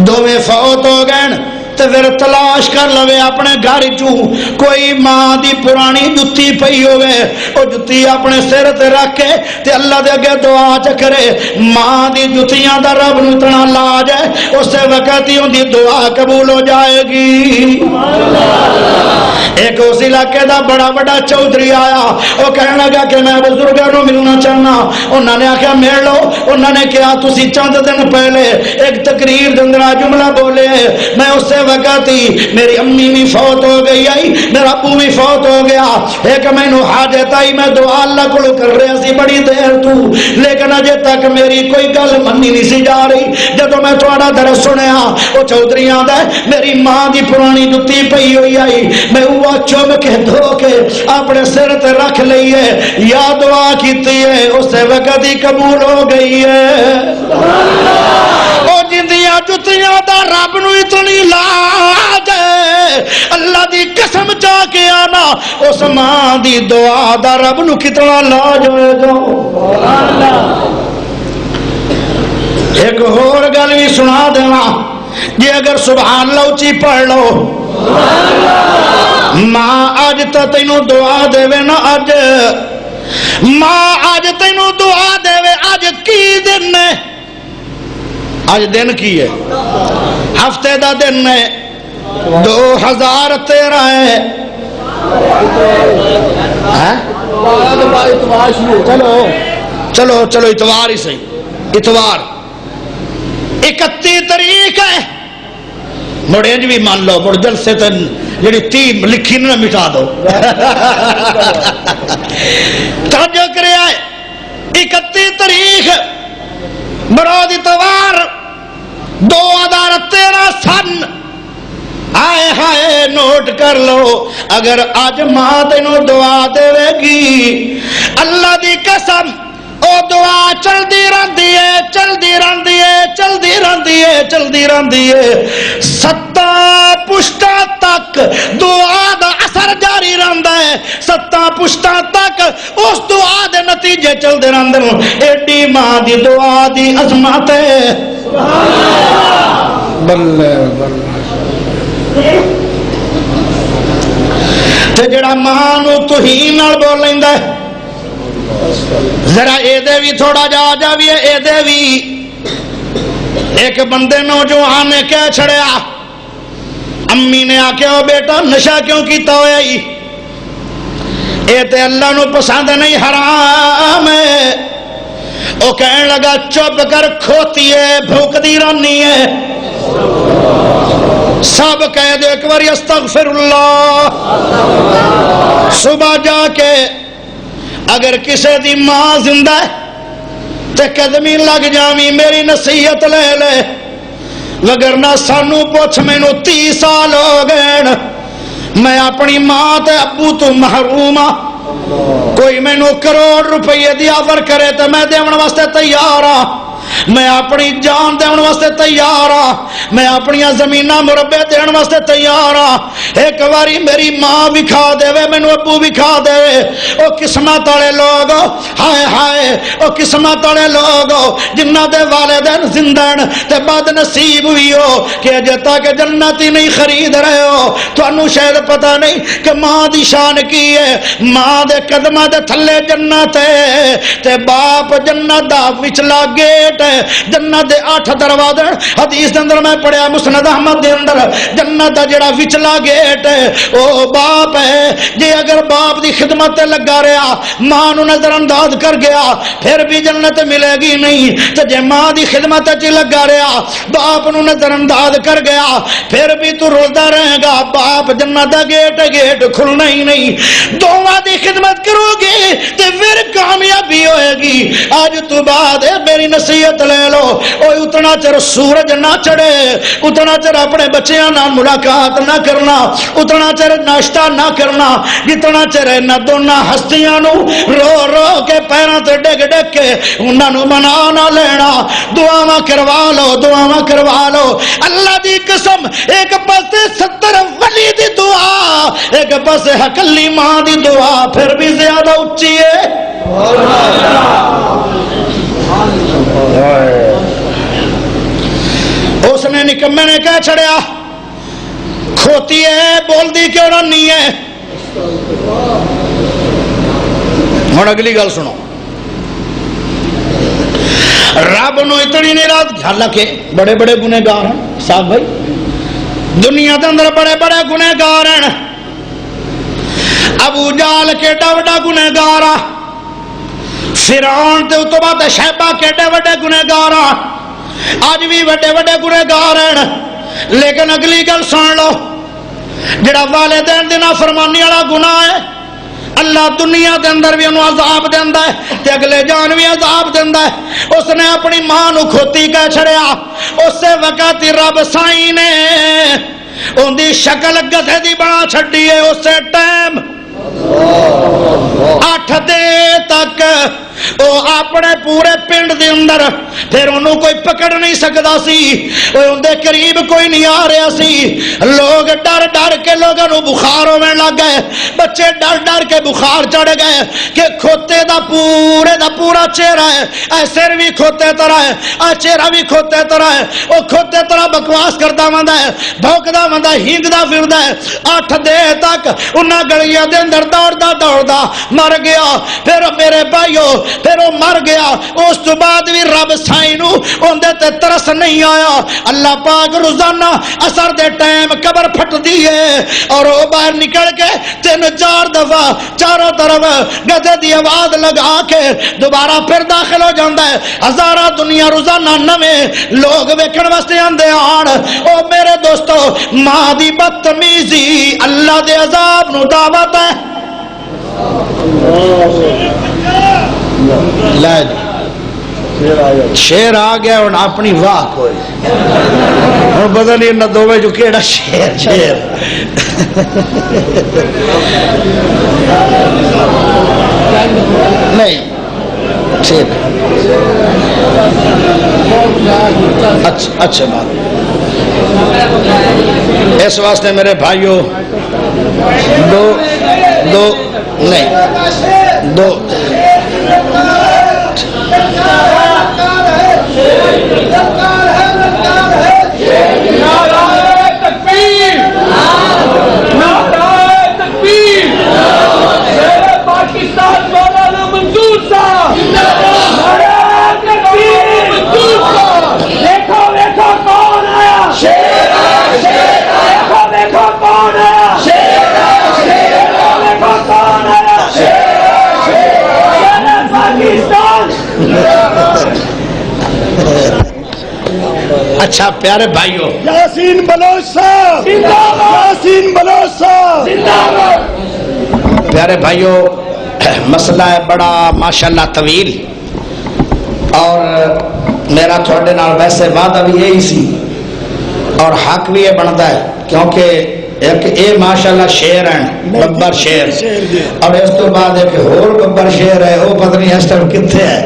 دوویں فوت ہو گئے تے پھر تلاش کر لوے اپنے گھر چوں کوئی ماں دی پرانی جتی پئی ہوئے او جتی اپنے سر تے رکھ کے تے اللہ دے اگے دعا چ کرے ماں دی جتیاں دا رب نوں اتنا لاج ہے اس وقت ہی ان دی دعا قبول ہو جائے گی ایک اس علاقے دا بڑا بڑا چودھری آیا وہ کہنے لگا کہ میں بزرگوں نوں ملنا چاہنا انہوں نے آخیا مل لو انہوں نے کہا تسی چند دن پہلے ایک تقریر دندرا جملہ بولے میں اس سے وقت ہی میری امی بھی فوت ہو گئی آئی میرا ابو بھی فوت ہو گیا ایک میں نو حاجت آئی میں دعا اللہ کو کر رہا سی بڑی دیر تو لیکن اجے تک میری کوئی گل منی نہیں سی جا رہی جدو میں تھوڑا درس سنیا وہ چودھری آندا ہے میری ماں دی پرانی جتی پئی ہوئی آئی میں وہ چوب کے دھو کے اپنے سر تے رکھ لئی ہے یا دعا کیتی ہے اس وقت ہی قبول ہو گئی ہے او جندیاں جتیاں دا رب نو اتنی لاج ہے اللہ دی قسم چا کے آنا اس ماں دی دعا دا رب نو کتنا لاج ہوئے گا ایک اور گل بھی سنا دینا یہ اگر سبحان اللہ اچھی پڑھ لو ماں آج تا تینوں دعا دے وے نا آج ماں آج تینوں دعا دے وے آج کی دن ہے آج دن کی ہے ہفتے دا دن ہے 2013 ہے چلو چلو اتوار ہی صحیح اتوار 31 تاریخ ہے مڑ انج بھی مان لو مڑ جلسے تے جڑی 30 لکھی نہ مٹا دو توجہ کرے 31 تاریخ برود اتوار 2013 سن ہائے ہائے نوٹ کر لو اگر آج ماں تینوں دعا دے گی اللہ دی قسم او دعا چلدی رہندی ہے چلدی رہندی ہے چلدی رہندی ہے چلدی رہندی ہے 7 پشتاں تک دعا دا اثر جاری رہندا ہے 7 پشتاں تک اس دعا دے نتیجے چلدے رہندے ایڈی ماں دی دعا دی عظمت ہے سبحان اللہ بلے بلے تے جڑا ماں نو توہین نال بول لیندا ہے ذرا اے دے بھی تھوڑا جا جاویے اے دے بھی ایک بندے نوجوان نے کہہ چھڑیا، امی نے آکھیا او بیٹا نشہ کیوں کیتا ہویا ہی؟ اے تے اللہ نو پسند نہیں، حرام ہے۔ او کہنے لگا چپ کر کھوتی ہے، بھوک دی رانی ہے۔ سب کہہ دے ایک باری استغفر اللہ۔ صبح جا کے اگر کسے دی ماں زندہ ہے تے قدمی لگ جاویں، میری نصیحت لے لے، وگرنہ سانو پوچھ مینوں 30 سال ہو گئے، میں اپنی ماں تے ابو تو محروم ہاں۔ کوئی مینوں کروڑ روپیے دی آفر کرے تے میں دیون واسطے تیار ہاں، میں اپنی جان دین واسطے تیار ہاں، میں اپنی زمیناں مربع دین واسطے تیار ہاں۔ ایک باری میری ماں بھی کھا دے مینوں ابو بھی کھا دے۔ او قسمت والے لوگ، ہائے ہائے او قسمت والے لوگ جنہاں دے والدین زندہ تے بد نصیب ہوئی ہو کہ اجے تک جنت ہی نہیں خرید رہے ہو۔ تانوں شاید پتہ نہیں کہ ماں دی شان کی ہے۔ ماں دے قدماں دے تھلے جنت ہے تے باپ جنت دا وچلا گیٹ ہے۔ جنت دے 8 دروازے، حدیث دے اندر میں پڑھیا مسند احمد دے اندر، جنت دا جڑا وچلا گیٹ ہے او باپ ہے۔ جے اگر باپ دی خدمت تے لگا رہا، ماں نو نظر انداز کر گیا، پھر بھی جنت ملے گی نہیں۔ تے جے ماں دی خدمت تے لگا رہا، باپ نو نظر انداز کر گیا، پھر بھی تو رولدا رہے گا، باپ جنت دا گیٹ کھلنا ہی نہیں۔ دوواں دی خدمت کرو گے تے پھر کامیابی ہوئے گی۔ آج تو بعد میری نصیحت لے لو، اوہ اتنا چر سورج نہ چڑھے، اتنا چر اپنے بچیاں نہ ملاقات نہ کرنا، اتنا چر ناشتہ نہ کرنا، جتنا چر نہ دونوں ہستیاں نو رو رو کے پیروں تے ڈگ ڈگ کے انہاں نو منا نہ لینا۔ دعاواں کروا لو، دعاواں کروا لو۔ اللہ دی قسم، ایک پاسے 70 ولی دی دعا، ایک پاسے حقلی ماں دی دعا پھر بھی زیادہ اونچی ہے۔ اس نے نکمے نے کہہ چھڑیا کھوتی ہے، بول دی کیوں نہیں ہے؟ ہن اگلی گل سنو، رب نو اتنی نہیں رات، حالانکہ بڑے بڑے گنہگار ہیں صاحب بھائی، دنیا کے اندر بڑے بڑے گنہگار ہیں۔ ابو جہل کیڈا وڈا گنہگار آ، فرعون تے اس تو بعد شیبہ کیڈے وڈے گنہگار آ، اج بھی وڈے وڈے گنہگار ہیں۔ لیکن اگلی گل سن لو، جڑا والدین دی نافرمانی والا گناہ ہے، اللہ دنیا دے اندر بھی انہوں عذاب دیندا ہے تے اگلے جان بھی عذاب دیندا ہے۔ اس نے اپنی ماں نو کھوتی کہہ چھڑیا، اس وقت رب سائیں نے ان دی شکل گدھے دی بنا چھڈی ہے۔ اسے ٹائم 8 دن تک او اپنے پورے پنڈ دے اندر پھر انہوں کوئی پکڑ نہیں سکتا سی، ان دے قریب کوئی نہیں آ رہا سی۔ لوگ ڈر ڈر کے لوگوں نو بخار ہونے لگ گئے، بچے ڈر ڈر کے بخار چڑھ گئے کہ کھوتے دا پورا چہرہ ہے، اے سر بھی کھوتے طرح ہے، اے چہرہ بھی کھوتے طرح ہے، وہ کھوتے طرح بکواس کرتا وندا ہے، بھوکدا وندا ہے، ہینگدا پھردا ہے۔ 8 دن تک انہاں گلیاں دے اندر دوڑدا مر گیا۔ پھر میرے بھائیو پھر وہ مر گیا۔ اس تو بعد بھی رب سائیں نو اندے تے ترس نہیں آیا۔ اللہ پاک روزانہ اثر دے ٹائم قبر پھٹ دیے اور وہ باہر نکل کے 3-4 دفعہ چاروں طرف گدھے دی آواز لگا کے دوبارہ پھر داخل ہو جاتا ہے۔ ہزارہ دنیا روزانہ نویں لوگ ویکھن واسطے آندے آن۔ او میرے دوستو، ماں دی بدتمیزی اللہ دے عذاب نو دعوت ہے۔ شیر آ گیا اور اپنی واہ کوئی ہوں پتا نہیں نہ دو جو کیڑا شیر نہیں ٹھیک اچھا بات۔ اس واسطے میرے بھائیوں دو پاکستان مولانا منظور صاحب، دیکھو اچھا پیارے بھائیو، یاسین بلوچ صاحب یاسین بلوچ صاحب پیارے بھائیو، مسئلہ ہے بڑا ماشاءاللہ طویل، اور میرا تھوڑے نال ویسے وعدہ بھی یہی سی اور حق بھی یہ بنتا ہے، کیونکہ ایک اے ماشاءاللہ شیر ہیں ببر شیر، اور اس تو بعد ایک اور ببر شیر ہے، وہ پتہ نہیں اس ٹائم کتنے ہے،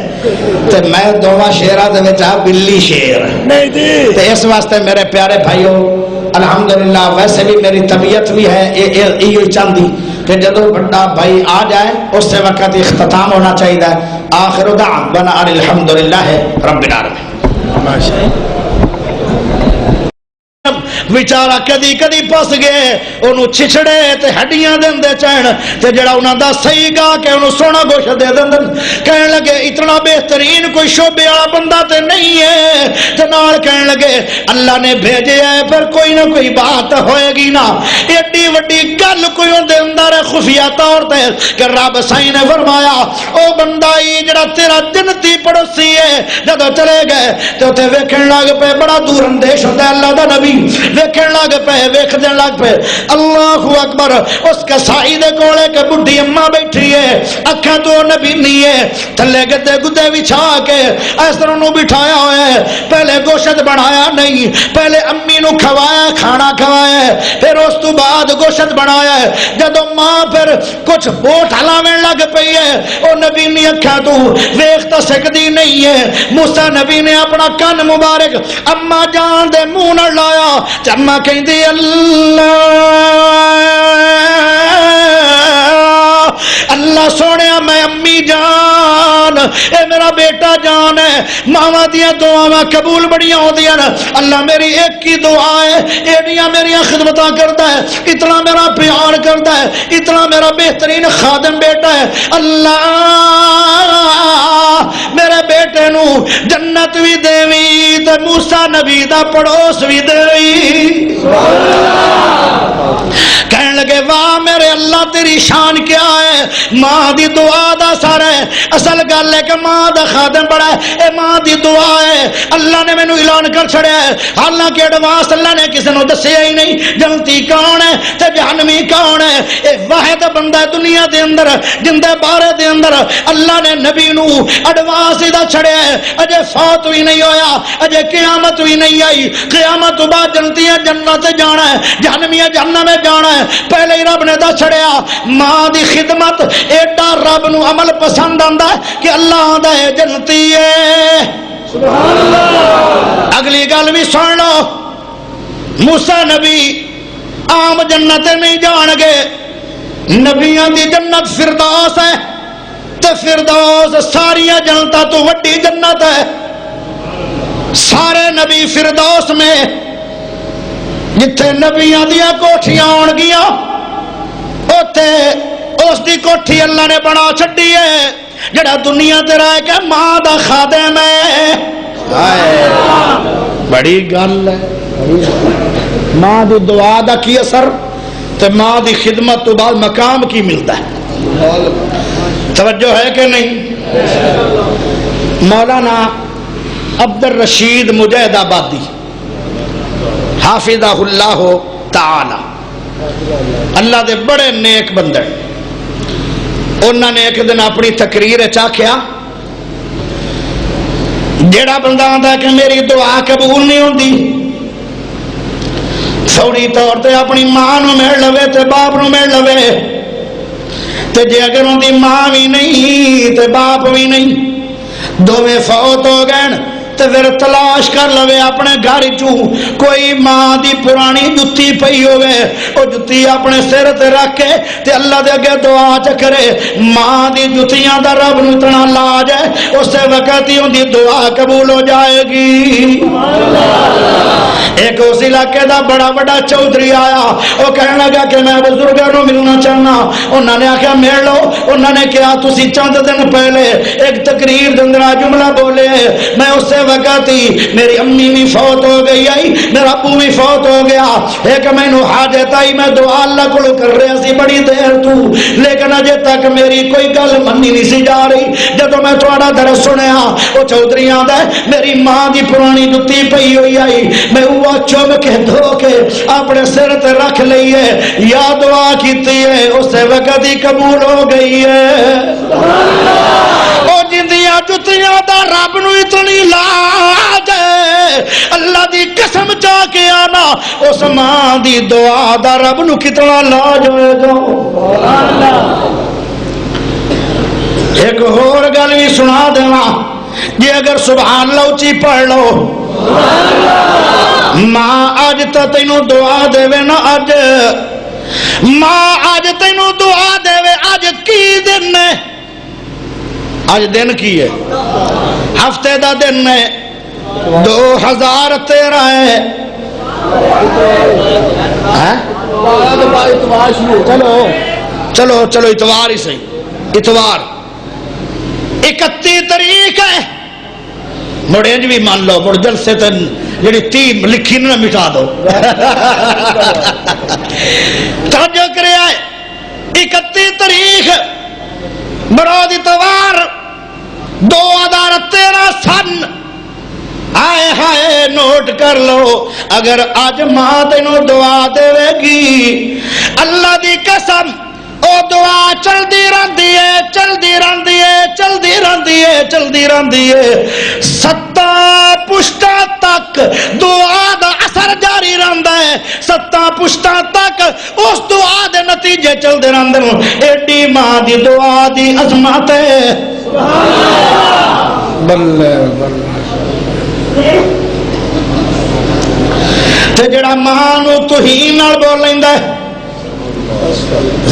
تو میں دونوں شیراں دے وچ بلی شیر نہیں جی، تو اس واسطے میرے پیارے بھائیو الحمدللہ ویسے بھی میری طبیعت بھی ہے یہ چاندی کہ جدو بڑا بھائی آ جائے اس سے وقت اختتام ہونا چاہیے۔ آخر دعوانا ان الحمدللہ رب العالمین۔ بیچارہ کدی کدی پس گئے انہوں چھچڑے تے ہڈیاں دن دے چین تے جڑا انہاں دا صحیح گا کہ انہوں سونا گوشت دے دن کہنے لگے اتنا بہترین کوئی شعبے والا بندہ تے نہیں ہے، تے نال کہنے لگے اللہ نے بھیجے ہے پر کوئی نہ کوئی بات ہوئے گی نا، ایڈی وڈی گل کوئی اندے اندر خفیہ طور تے کہ رب سائیں نے فرمایا او بندہ ہی جڑا تیرا جنتی پڑوسی ہے جدو چلے گئے تے تے ویکھن لگ پے بڑا دور اندیش ہوندا ہے اللہ دا نبی ویکھن لگ پے ویکھدن لگ پے اللہ اکبر اس کسائی دے کولے کہ بڈھی اماں بیٹھی ہے اکھاں تو نبی نہیں ہے تھلے گدے گدے بچھا کے اس طرح نو بٹھایا ہوا ہے، پہلے گوشت بنایا نہیں، پہلے امی نو کھوایا کھانا کھوایا پھر اس تو بعد گوشت بنایا ہے، جدو ماں پھر کچھ بوٹ ہلاویں لگ پئی ہے او نبی نہیں اکھاں تو ویکھ تا سکدی نہیں ہے، موسیٰ نبی نے اپنا کن مبارک اما جان دے منہ نال لایا، چما کہندی اللہ اللہ سونے میں امی جان اے میرا بیٹا جان ہے، ماما دیا دعا قبول بڑیاں ہوندیاں نا، اللہ میری ایک کی دعا ہے ایڈیاں میری خدمتاں کرتا ہے، اتنا میرا پیار کرتا ہے، اتنا میرا بہترین خادم بیٹا ہے، اللہ میرے بیٹے نو جنت بھی دیوی تے موسیٰ نبی دا پڑوس بھی دیوی۔ کہنے لگے واہ میرے اللہ تیری شان کیا ہے، ماں دی دعا دا سر ہے، اصل گل ہے کہ ماں دا خادم بڑا ہے، اے ماں دی دعا ہے، اللہ نے مینوں اعلان کر چھڑیا ہے، حالانکہ ایڈوانس اللہ نے کسی نو دسیا ہی نہیں جنتی کون ہے تے جہنمی کون ہے، اے واحد بندہ دنیا دے اندر جن دے بارے دے اندر اللہ نے نبی نو ایڈوانس دا چھڑیا ہے، اجے فوت بھی نہیں ہویا، اجے قیامت بھی نہیں آئی، قیامت تو بعد جنتیاں جنت جانا ہے، جہنمیاں جہنم میں جانا ہے، پہلے ہی رب نے دا چھڑیا ماں دی خدمت ایڈا رب نو عمل پسند آندا ہے کہ اللہ آندا ہے جنتی ہے۔ سبحان اللہ۔ اگلی گل بھی سن لو، موسیٰ نبی عام جنت نہیں جان گے، نبیاں دی جنت فردوس ہے، تے فردوس ساریاں جنتاں تو وڈی جنت ہے، سارے نبی فردوس میں جتھے نبیاں دیا کوٹھیاں آن گیا اوتے اس دی کوٹھی اللہ نے بنا چھڈی ہے جڑا دنیا تے رہ کے ماں دا خادم ہے۔ بڑی گل ہے، ماں دی دعا دا کی اثر تے ماں دی خدمت تو بعد مقام کی ملتا ہے، توجہ ہے کہ نہیں؟ مولانا عبد الرشید مجاہد آبادی حافظہ اللہ تعالی، اللہ دے بڑے نیک بندے، انہوں نے ایک دن اپنی تقریر آکھیا جیڑا بندہ آندا کہ میری دعا قبول نہیں ہوندی فوری طور تے اپنی ماں نو مل لوے تے باپ نو مل لوے، تے جے اگر ان دی ماں بھی نہیں تے باپ بھی نہیں دوویں فوت ہو گئے تے پھر تلاش کر لوے اپنے گھر چوں کوئی ماں دی پرانی جتی پئی ہوئے او جتی اپنے سر تے رکھ کے تے اللہ دے اگے دعا چکرے ماں دی جتیاں دا رب نو اتنا لاج ہے اس وقت ہی ان دی دعا قبول ہو جائے گی۔ ایک اس علاقے دا بڑا بڑا چودھری آیا، وہ کہنے لگا کہ میں بزرگوں کو ملنا چاہنا. انہوں نے آخیا مل لو. انہوں نے کہا تسی چند دن پہلے ایک تقریر دندرا جملہ بولے، میں اسے وقت ہی میری امی بھی فوت ہو گئی آئی، میرا ابو بھی فوت ہو گیا. ایک مینو حاجت آئی، میں دعا اللہ کو کر رہا سی بڑی دیر تو، لیکن اجے تک میری کوئی گل منی نہیں سی جا رہی. جدو میں تھوڑا درس سنیا، وہ چودھری آندا ہے میری ماں دی پرانی جتی پئی ہوئی آئی، میں وہ چوم کے دھو کے اپنے سر تے رکھ لئیے، یا دعا کیتی ہے اسے وقت ہی قبول ہو گئی ہے. او جندیاں جتیاں دا رب نو اتنی لاج ہے، اللہ دی قسم چا کے آنا اس ماں دی دعا دا رب نو کتنا لاج ہوئے گا. ایک اور گل بھی سنا دینا جی، اگر سبحان اللہ اچھی پڑھ لو. ماں اج تو تینوں دعا دے نا، اج ماں اج تینوں دعا دے، اج کی دن ہے؟ اج دن کی ہے؟ ہفتے دا دن ہے، 2013 ہے. چلو چلو اتوار ہی صحیح، اتوار 31 تاریخ ہے. مڑے انج بھی مان لو، مڑ جلسے تے جڑی 30 لکھی نہ مٹا دو. توجہ کریا ہے 31 تاریخ برود اتوار 2013 سن. آئے ہائے نوٹ کر لو، اگر آج ماں تینوں دعا دے گی اللہ دی قسم او دعا چلدی رہندی ہے، چلدی رہندی ہے، چلدی رہندی ہے، چلدی رہندی ہے. 7 پشتاں تک دعا دا اثر جاری رہندا ہے، 7 پشتاں تک اس دعا دے نتیجے چلدے رہندے نے. ایڈی ماں دی دعا دی عظمت ہے. بلے بلے. تے جڑا ماں نو توہین نال بول لیندا ہے،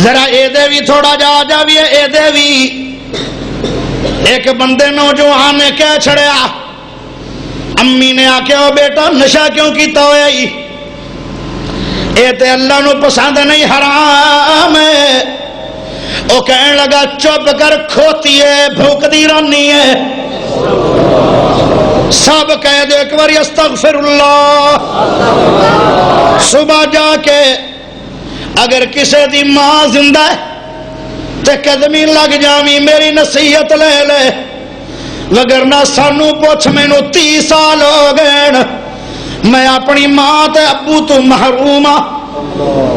ذرا اے دے بھی تھوڑا جا بھی اے دے بھی. ایک بندے نوجوان نے کہہ چھڑیا، امی نے آکھیا او بیٹا نشہ کیوں کیتا ہویا ہی؟ اے تے اللہ نو پسند نہیں، حرام ہے. او کہنے لگا چپ کر کھوتی ہے، بھوکدی رہنی ہے. سب کہہ دے ایک بار استغفر اللہ. صبح جا کے اگر کسی دی ماں زندہ ہے تے قدمی لگ جاویں، میری نصیحت لے لے، وگرنہ سانو پوچھ مینوں 30 سال ہو گئے، میں اپنی ماں تے ابو تو محروم ہاں.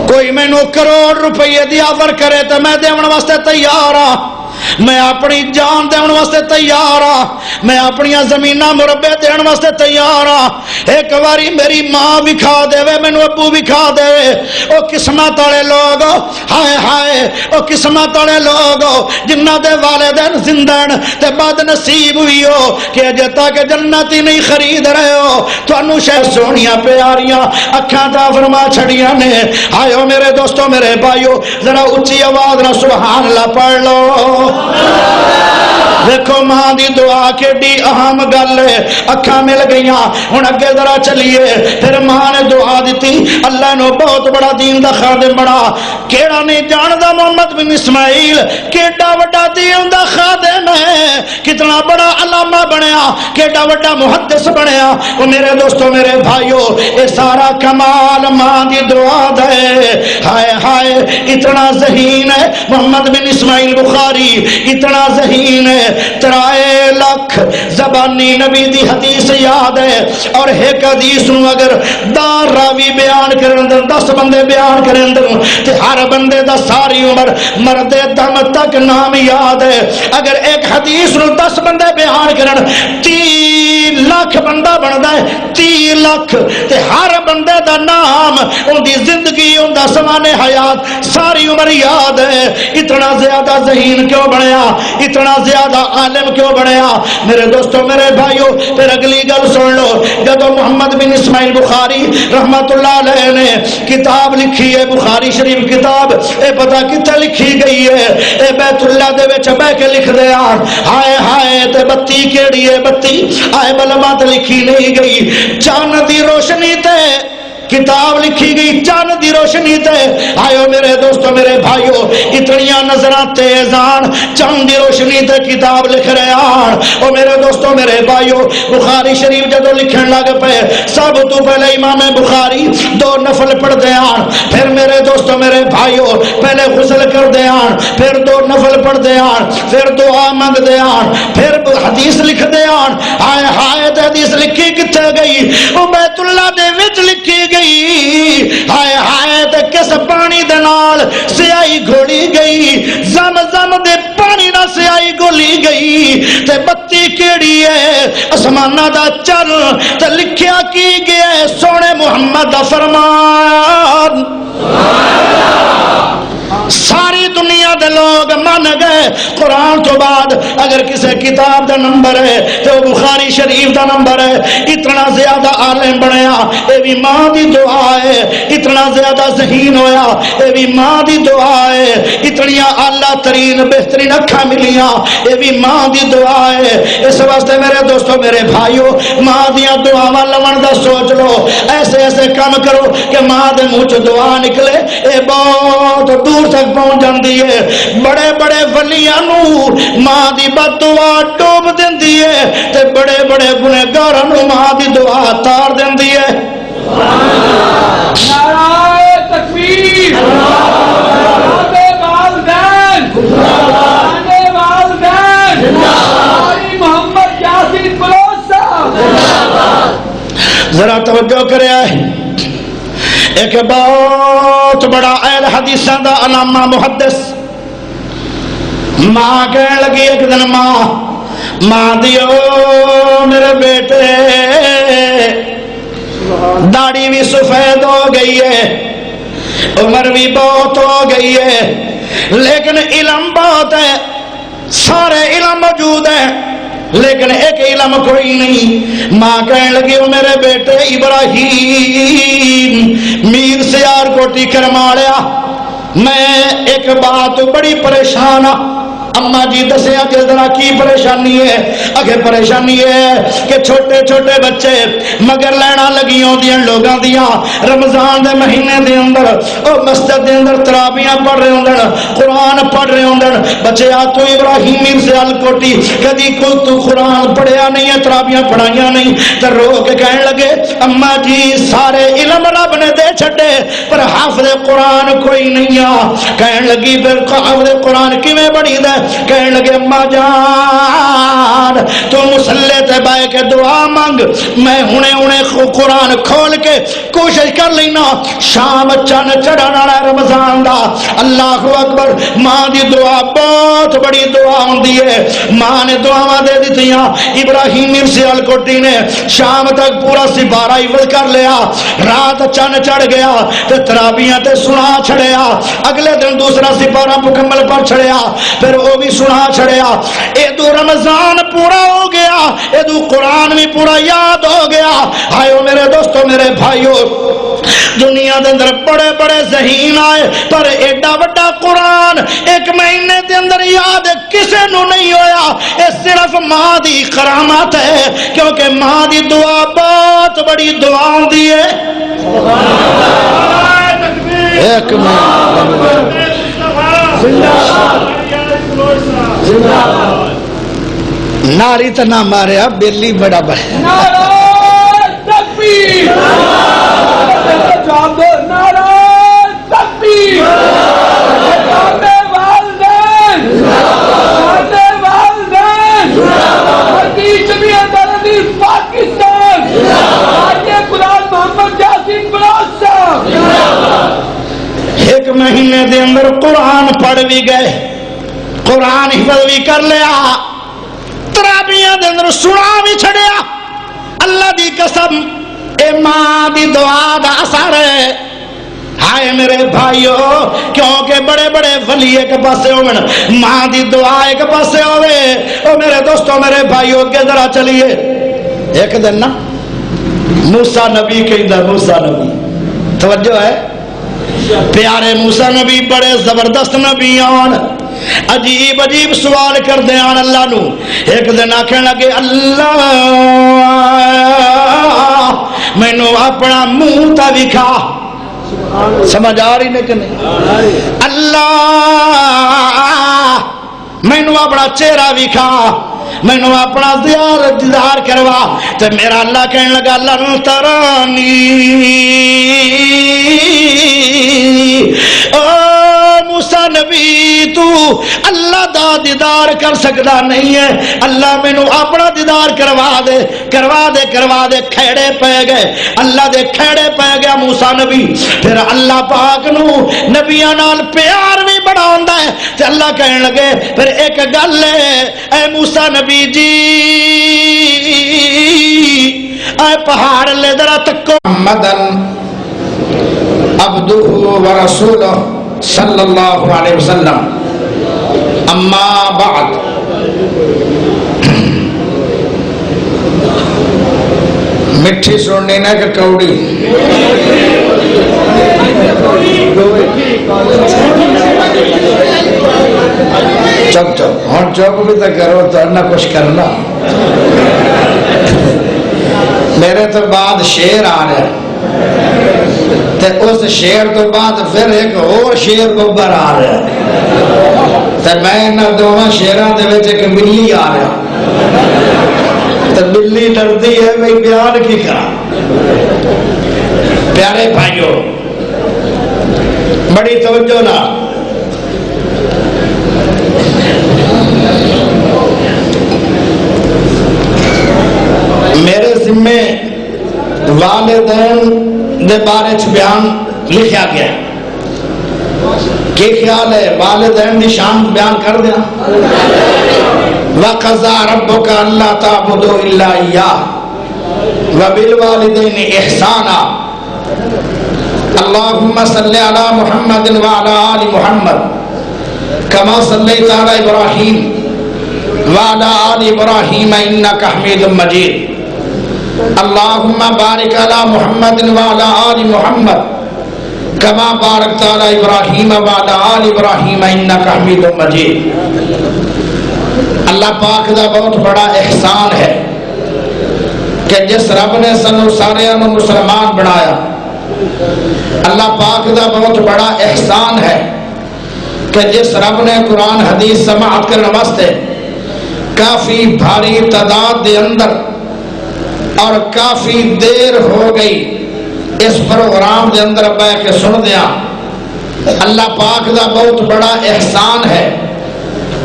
کوئی مینوں کروڑ روپے دی آفر کرے تے میں دیون واسطے تیار ہاں، میں اپنی جان دین واسطے تیار ہاں، میں اپنی زمیناں مربع دین واسطے تیار ہاں. ایک باری میری ماں بھی کھا دے، مینوں ابو بھی کھا دے. او قسمت والے لوگ، ہائے ہائے او قسمت والے لوگ جنہاں دے والدین زندہ تے بد نصیب ہوئی ہو کہ اجے تک جنت ہی نہیں خرید رہے ہو. تانوں شے سونیاں پیاریاں اکھاں تا فرما چھڑیاں نے. آئیو میرے دوستو میرے بھائیو، ذرا اونچی آواز نال سبحان اللہ پڑھ لو. دیکھو ماں دی دعا کیڈی اہم گل ہے. اکھاں مل گئیاں، ہن اگے ذرا چلیے. پھر ماں نے دعا دیتی، اللہ نو بہت بڑا دین دا خادم بنا. کیڑا نہیں جاندا محمد بن اسماعیل کیڈا وڈا دین دا خادم ہے، کتنا بڑا علامہ بنیا، کیڈا وڈا محدث بنیا. او میرے دوستو میرے بھائیو، اے سارا کمال ماں دی دعا دا ہے. ہائے ہائے اتنا ذہین ہے محمد بن اسماعیل بخاری، اتنا ذہین ہے. 3 لاکھ زبانی نبی دی حدیث یاد ہے، اور ایک حدیث نو اگر 10 راوی بیان کرن دے، 10 بندے بیان کرن دے تے ہر بندے دا ساری عمر مرد دم تک نام یاد ہے. اگر ایک حدیث نو 10 بندے بیان کرن 30 لاکھ بندہ بندا ہے. 30 لاکھ تے ہر بندے دا نام، ان دی زندگی، ان دا سمانے حیات ساری عمر یاد ہے. اتنا زیادہ ذہین کیوں بنیا، اتنا زیادہ دا عالم کیوں بنیا؟ میرے دوستو میرے بھائیو پھر اگلی گل سن لو، جب محمد بن اسماعیل بخاری رحمت اللہ علیہ نے کتاب لکھی ہے بخاری شریف کتاب، اے پتہ کتنے لکھی گئی ہے؟ اے بیت اللہ دے وچ بہ کے لکھ دے آن ہائے ہائے تے بتی کیڑی ہے بتی آئے بلما تے لکھی نہیں گئی، چاند دی روشنی تے کتاب لکھی گئی، چاند دی روشنی تے آئیو میرے دوستو میرے بھائیو اتنیاں نظراں تیزان چاند دی روشنی تے کتاب لکھ رہے آن۔ او میرے دوستو میرے بھائیو بخاری شریف جدو لکھن لگ پہ سب تو پہلے امام بخاری 2 نفل پڑھ دے آن، پھر میرے دوستو میرے بھائیو پہلے غسل کر دے آن، پھر 2 نفل پڑھ دے آن، پھر دعا مانگ دے آن، پھر حدیث لکھ دے آن۔ ہائے ہائے تے حدیث لکھی کتے گئی؟ او بیت اللہ دے وچ لکھی گئی۔ ہائے ہائے تے کس پانی دے نال سیاہی گھولی گئی؟ زمزم دے پانی نال سیاہی گھولی گئی۔ تے بتی کیڑی ہے؟ اسمانہ دا چل تے لکھیا کی گیا ہے سونے محمد دا فرمان۔ ساری دنیا دے لوگ مان گئے قرآن تو بعد اگر کسی کتاب دا نمبر ہے تو بخاری شریف دا نمبر ہے۔ اتنا زیادہ عالم بنیا اے بھی ماں دی دعا ہے، اتنا زیادہ ذہین ہویا اے بھی ماں دی دعا ہے، اتنی اعلیٰ ترین بہترین اکھاں ملیاں اے بھی ماں دی دعا ہے۔ اس واسطے میرے دوستو میرے بھائیو ماں دیاں دعاواں لون دا سوچ لو، ایسے ایسے کام کرو کہ ماں دے منہ چ دعا نکلے، اے بہت دور تک پہنچ جاندی ہے۔ بڑے بڑے ولیاں نو ماں دی بد دعا ڈوب دیندی ہے تے بڑے بڑے گنہگاراں نو ماں دی دعا تار دیندی ہے۔ نعرہ تکبیر، نعرہ والدین، نعرہ والدین، نعرہ محمد یاسین بلوچ صاحب۔ ذرا توجہ کرے ایک بہت بڑا اہل حدیثاں دا علامہ محدث ماں کہنے لگی ایک دن ماں دیو میرے بیٹے داڑھی بھی سفید ہو گئی ہے، عمر بھی بہت ہو گئی ہے، لیکن علم بہت ہے، سارے علم موجود ہیں لیکن ایک علم کوئی نہیں۔ ماں کہنے لگی او میرے بیٹے ابراہیم میر سیار کوٹی کرمالیا میں ایک بات بڑی پریشان ہوں۔ اما جی دسیا کہ ذرا کی پریشانی ہے؟ اگے پریشانی ہے کہ چھوٹے چھوٹے بچے مگر لینا لگی ہوندیاں لوگاں دیاں رمضان دے مہینے دے اندر او مسجد دے اندر تراویحاں پڑھ رہے ہوندن، قرآن پڑھ رہے ہوندن۔ بچے آ تو ابراہیم میر سیال کوٹی کدی کو تو قرآن پڑھیا نہیں ہے، تراویحاں پڑھائیاں نہیں، تے رو کے کہنے لگے اما جی سارے علم رب نے دے چھڈے پر حافظ قرآن کوئی نہیں آ۔ کہنے لگی پھر حافظ قرآن کیویں بڑی دے؟ کہنے لگے اماں جان تو مسلے تے بائے کے دعا مانگ، میں ہنے قرآن کھول کے کوشش کر لینا شام چن چڑھن والا رمضان دا۔ اللہ اکبر، ماں دی دعا بہت بڑی دعا ہوندی ہے۔ ماں نے دعاواں دے دتیاں، ابراہیم میر سیال کوٹی نے شام تک پورا سپارہ حفظ کر لیا، رات چن چڑھ گیا تے تراویحاں تے سنا چھڑیا، اگلے دن دوسرا سپارہ مکمل پر چھڑیا، پھر وہ بھی سنا چھڑیا۔ ادو رمضان پورا ہو گیا، ادو قرآن بھی پورا یاد ہو گیا۔ آئیو میرے دوستو میرے بھائیو دنیا دے اندر بڑے بڑے ذہین آئے پر ایڈا بڑا قرآن ایک مہینے دے اندر یاد کسے نو نہیں ہویا۔ یہ صرف ماں دی کرامت ہے کیونکہ ماں دی دعا بہت بڑی دعا ہوندی ہے۔ ایک ناری تو نہ ماریا بیلی بڑا بڑا نعرہ تکبیر، نعرہ تکبیر، نعرہ والدین، نعرہ والدین، حدیث جمعیت عربی پاکستان، حاجی قرآن محمد یاسین بلوچ صاحب۔ ایک مہینے دے اندر قرآن پڑھ بھی گئے، قرآن حفظ بھی کر لیا، تراویحاں دے اندر سنا بھی چھڑیا۔ اللہ دی قسم اے ماں دی دعا دا اثر ہے ہائے میرے بھائیو کیونکہ بڑے بڑے ولی ایک پاسے ہومن ماں دی دعا ایک پاسے ہوئے او میرے دوستو میرے بھائیو کے ذرا چلیے ایک دن نا موسیٰ نبی کہندہ موسیٰ نبی توجہ ہے پیارے موسیٰ نبی بڑے زبردست نبی آن عجیب عجیب سوال کر دے آن اللہ نو ایک دن آکھیں لگے اللہ میں نو اپنا منہ تا دکھا سمجھ آ رہی نہیں اللہ میں نو اپنا چہرہ دکھا میں نو اپنا دیدار کروا تو میرا اللہ کہنے لگا لن ترانی موسیٰ نبی تو اللہ دا دیدار کر سکتا نہیں ہے اللہ میں نو اپنا دیدار کروا دے کھیڑے پہ گئے اللہ دے کھیڑے پہ گیا موسیٰ نبی پھر اللہ پاک نو نبیاں نال پیار بھی بڑا ہوندہ ہے تو اللہ کہنے لگے پھر ایک گل ہے اے موسیٰ نبی جی اے پہاڑ لے ذرا تکو محمدن عبدہ ورسولہ صلی اللہ علیہ وسلم اما بعد مٹھی سننی نہ کہ کوڑی چپ چپ ہوں چپ بھی تو کرو تو نہ کچھ کرنا میرے تو بعد شعر آ رہا ہے تو اس شعر تو بعد پھر ایک اور شعر ببر آ رہا ہے تو میں انہاں دونوں شعراں دے وچ ایک بلی آ رہا تو بلی ڈردی ہے میں بیان کی کرا پیارے بھائیو بڑی توجہ نہ میرے ذمے والدین دے بارے چ بیان لکھا گیا کی خیال ہے والدین دی شان بیان کر دیا وَقَضَى رَبُّكَ أَلَّا تَعْبُدُوا إِلَّا إِيَّاهُ وَبِالْوَالِدَيْنِ إِحْسَانًا اللهم صل على محمد وعلى آل محمد كما صليت على إبراهيم وعلى آل إبراهيم إنك حميد مجيد اللهم بارك على محمد وعلى آل محمد كما باركت على إبراهيم وعلى آل إبراهيم إنك حميد مجيد اللہ پاک دا بہت بڑا احسان ہے کہ جس رب نے سنو سارے مسلمان بنایا اللہ پاک دا بہت بڑا احسان ہے کہ جس رب نے قرآن حدیث سماعت کرنے واسطے کافی بھاری تعداد دے اندر اور کافی دیر ہو گئی اس پروگرام دے اندر بیٹھ کے سن دیا اللہ پاک دا بہت بڑا احسان ہے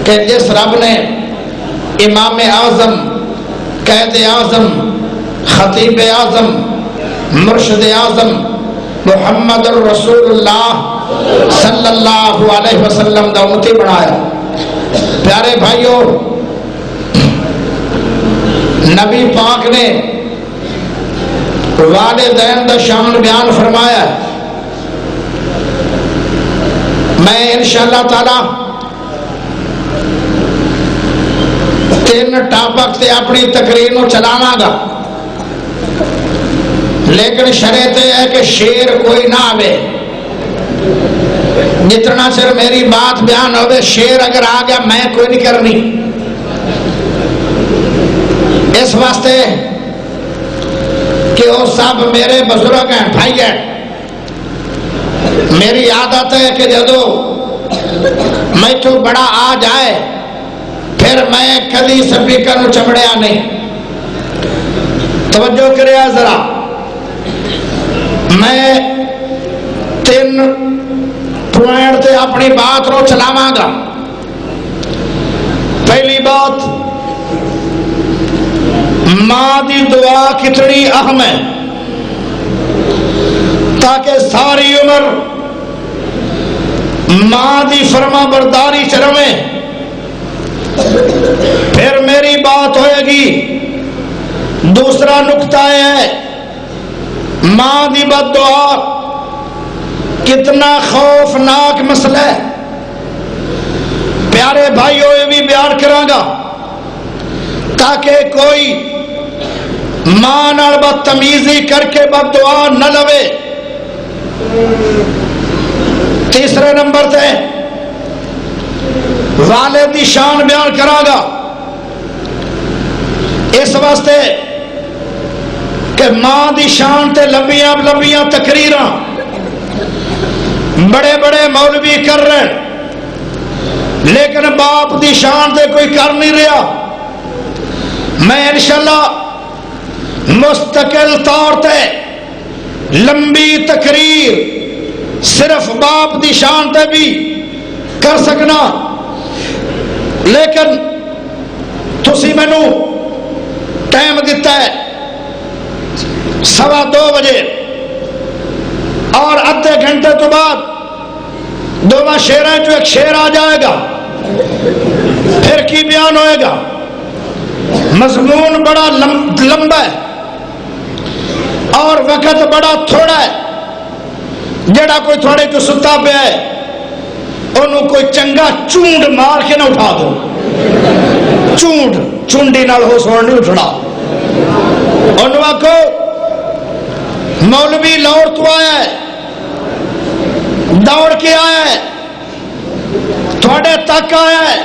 کہ جس رب نے امام اعظم قائد اعظم خطیب اعظم مرشد اعظم محمد الرسول اللہ صلی اللہ علیہ وسلم دا امتی بنایا پیارے بھائیو نبی پاک نے والدین دا شان بیان فرمایا میں انشاءاللہ تعالی 3 ٹاپک سے اپنی تقریر نو چلانا گا لیکن شرط ہے کہ شعر کوئی نہ آوے جتنا چر میری بات بیان ہوئے شعر اگر آ گیا میں کوئی نہیں کرنی اس واسطے کہ وہ سب میرے بزرگ ہیں بھائی ہیں میری عادت ہے کہ جدو میں تو بڑا آ جائے پھر میں کدی سپیکر نو چمڑیا نہیں توجہ کرے ذرا میں 3 پوائنٹ تے اپنی بات رو چلاواں گا پہلی بات ماں دی دعا کتنی اہم ہے تاکہ ساری عمر ماں دی فرما برداری چلویں پھر میری بات ہوئے گی دوسرا نقطہ ہے ماں دی بد دعا کتنا خوفناک مسئلہ ہے پیارے بھائیو، یہ بھی بیان کراں گا تاکہ کوئی ماں نال بدتمیزی کر کے بد دعا نہ لوے۔ تیسرے نمبر تے والد دی شان بیان کراں گا اس واسطے کہ ماں دی شان تے لمبیاں لمبیاں تقریراں بڑے بڑے مولوی کر رہے لیکن باپ دی شان تے کوئی کر نہیں رہا۔ میں انشاءاللہ مستقل طور تے لمبی تقریر صرف باپ دی شان تے بھی کر سکنا، لیکن تسی مینو ٹائم دیتا ہے 2:15 بجے اور ادھے گھنٹے تو بعد دونوں شیراں جو ایک شیر آ جائے گا، پھر کی بیان ہوئے گا۔ مضمون بڑا لمبا ہے اور وقت بڑا تھوڑا ہے۔ جڑا کوئی تھوڑے جو ستا پہ ہے انہوں کوئی چنگا چونڈ مار کے نہ اٹھا دو، چونڈی نال ہو سوڑ نہیں اٹھنا۔ انہوں کو مولوی لاہور تو آیا ہے، دوڑ کے آیا ہے، تھوڑے تک آیا ہے،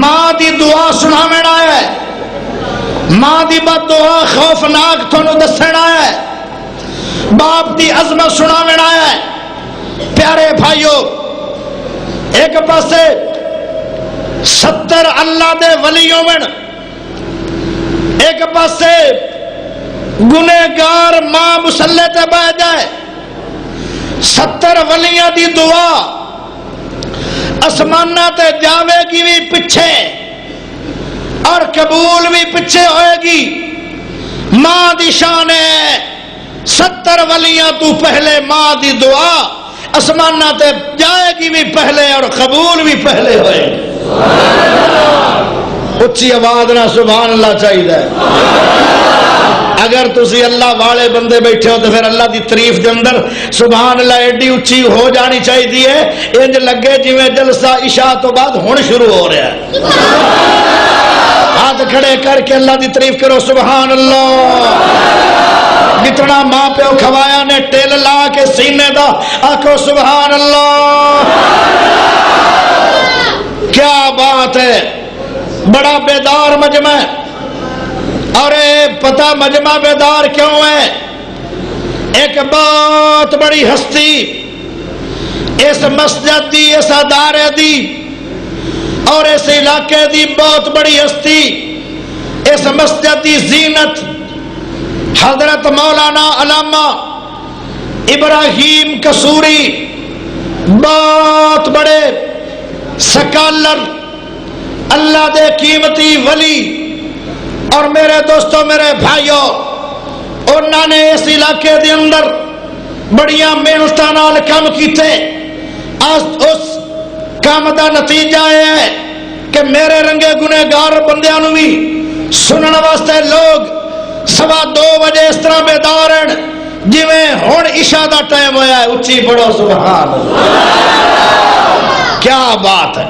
ماں دی دعا سناویں آیا ہے، ماں دی بد دعا خوفناک تھانوں دسن آیا ہے، باپ دی عظمت سناویں آیا ہے۔ پیارے بھائیو، ایک پاسے 70 اللہ دے ولی ہوون، ایک پاسے گنہگار ماں مسلح تے بہ جائے، 70 ولیاں دی دعا اسمانہ تے جاوے گی بھی پچھے اور قبول بھی پچھے ہوئے گی۔ ماں دی شان ہے 70 ولیاں تو پہلے، ماں دی دعا اسمانہ تے جائے گی بھی پہلے اور قبول بھی پہلے ہوئے گی۔ اچھی آواز نہ سبحان اللہ چاہیے۔ اگر تسی اللہ والے بندے بیٹھے ہو تو پھر اللہ دی تعریف دے اندر سبحان اللہ ایڈی اچھی ہو جانی چاہیے، انج لگے جویں جلسہ عشاء تو بعد ہن شروع ہو رہا ہے۔ ہاتھ کھڑے کر کے اللہ دی تعریف کرو سبحان اللہ۔ جتنا ماں پیو کھوایا نے ٹیل لا کے سینے دا آکھو سبحان اللہ۔ کیا بات ہے، بڑا بیدار مجمع ہے۔ اور پتہ مجمع بیدار کیوں ہے؟ ایک بہت بڑی ہستی اس مسجد دی، اس ادارے دی اور اس علاقے دی بہت بڑی ہستی، اس مسجد دی زینت حضرت مولانا علامہ ابراہیم قصوری، بہت بڑے سکالر، اللہ دے قیمتی ولی اور میرے دوستوں میرے بھائیوں، انہوں نے اس علاقے دے اندر بڑیاں محنتاں نال کام کیتے۔ اس کام دا نتیجہ ہے کہ میرے رنگے گنہگار بندیاں نوں بھی سنن واسطے لوگ 2:15 بجے اس طرح بیدار ہیں جویں ہن عشاء دا ٹائم ہویا ہے۔ اچھی پڑھو سبحان اللہ۔ کیا بات ہے۔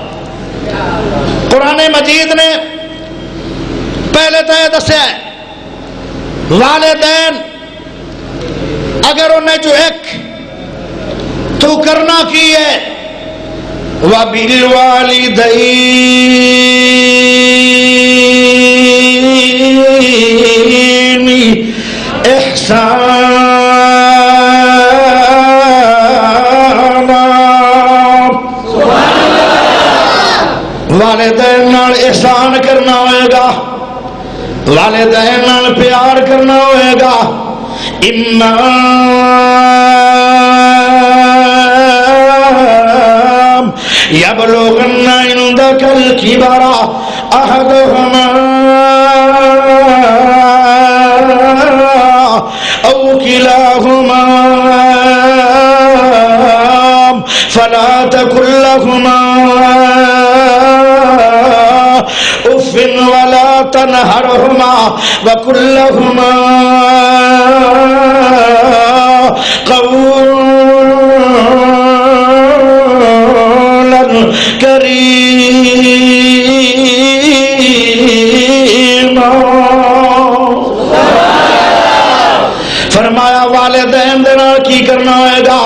قرآن مجید نے پہلے تو یہ دسیا ہے والدین اگر انہیں جو ایک تو کرنا کی ہے وَبِالْوَالِدَيْنِ إِحْسَانًا، والدین نال احسان کرنا ہوئے گا، والدین نال پیار کرنا ہوئے گا۔ يبلغن عندك الكبر أحدهما أو كلاهما فلا تقل لهما أف ولا تنهرهما وقل لهما قولا فرمایا والدین دے نال کی کرنا ہوئے گا؟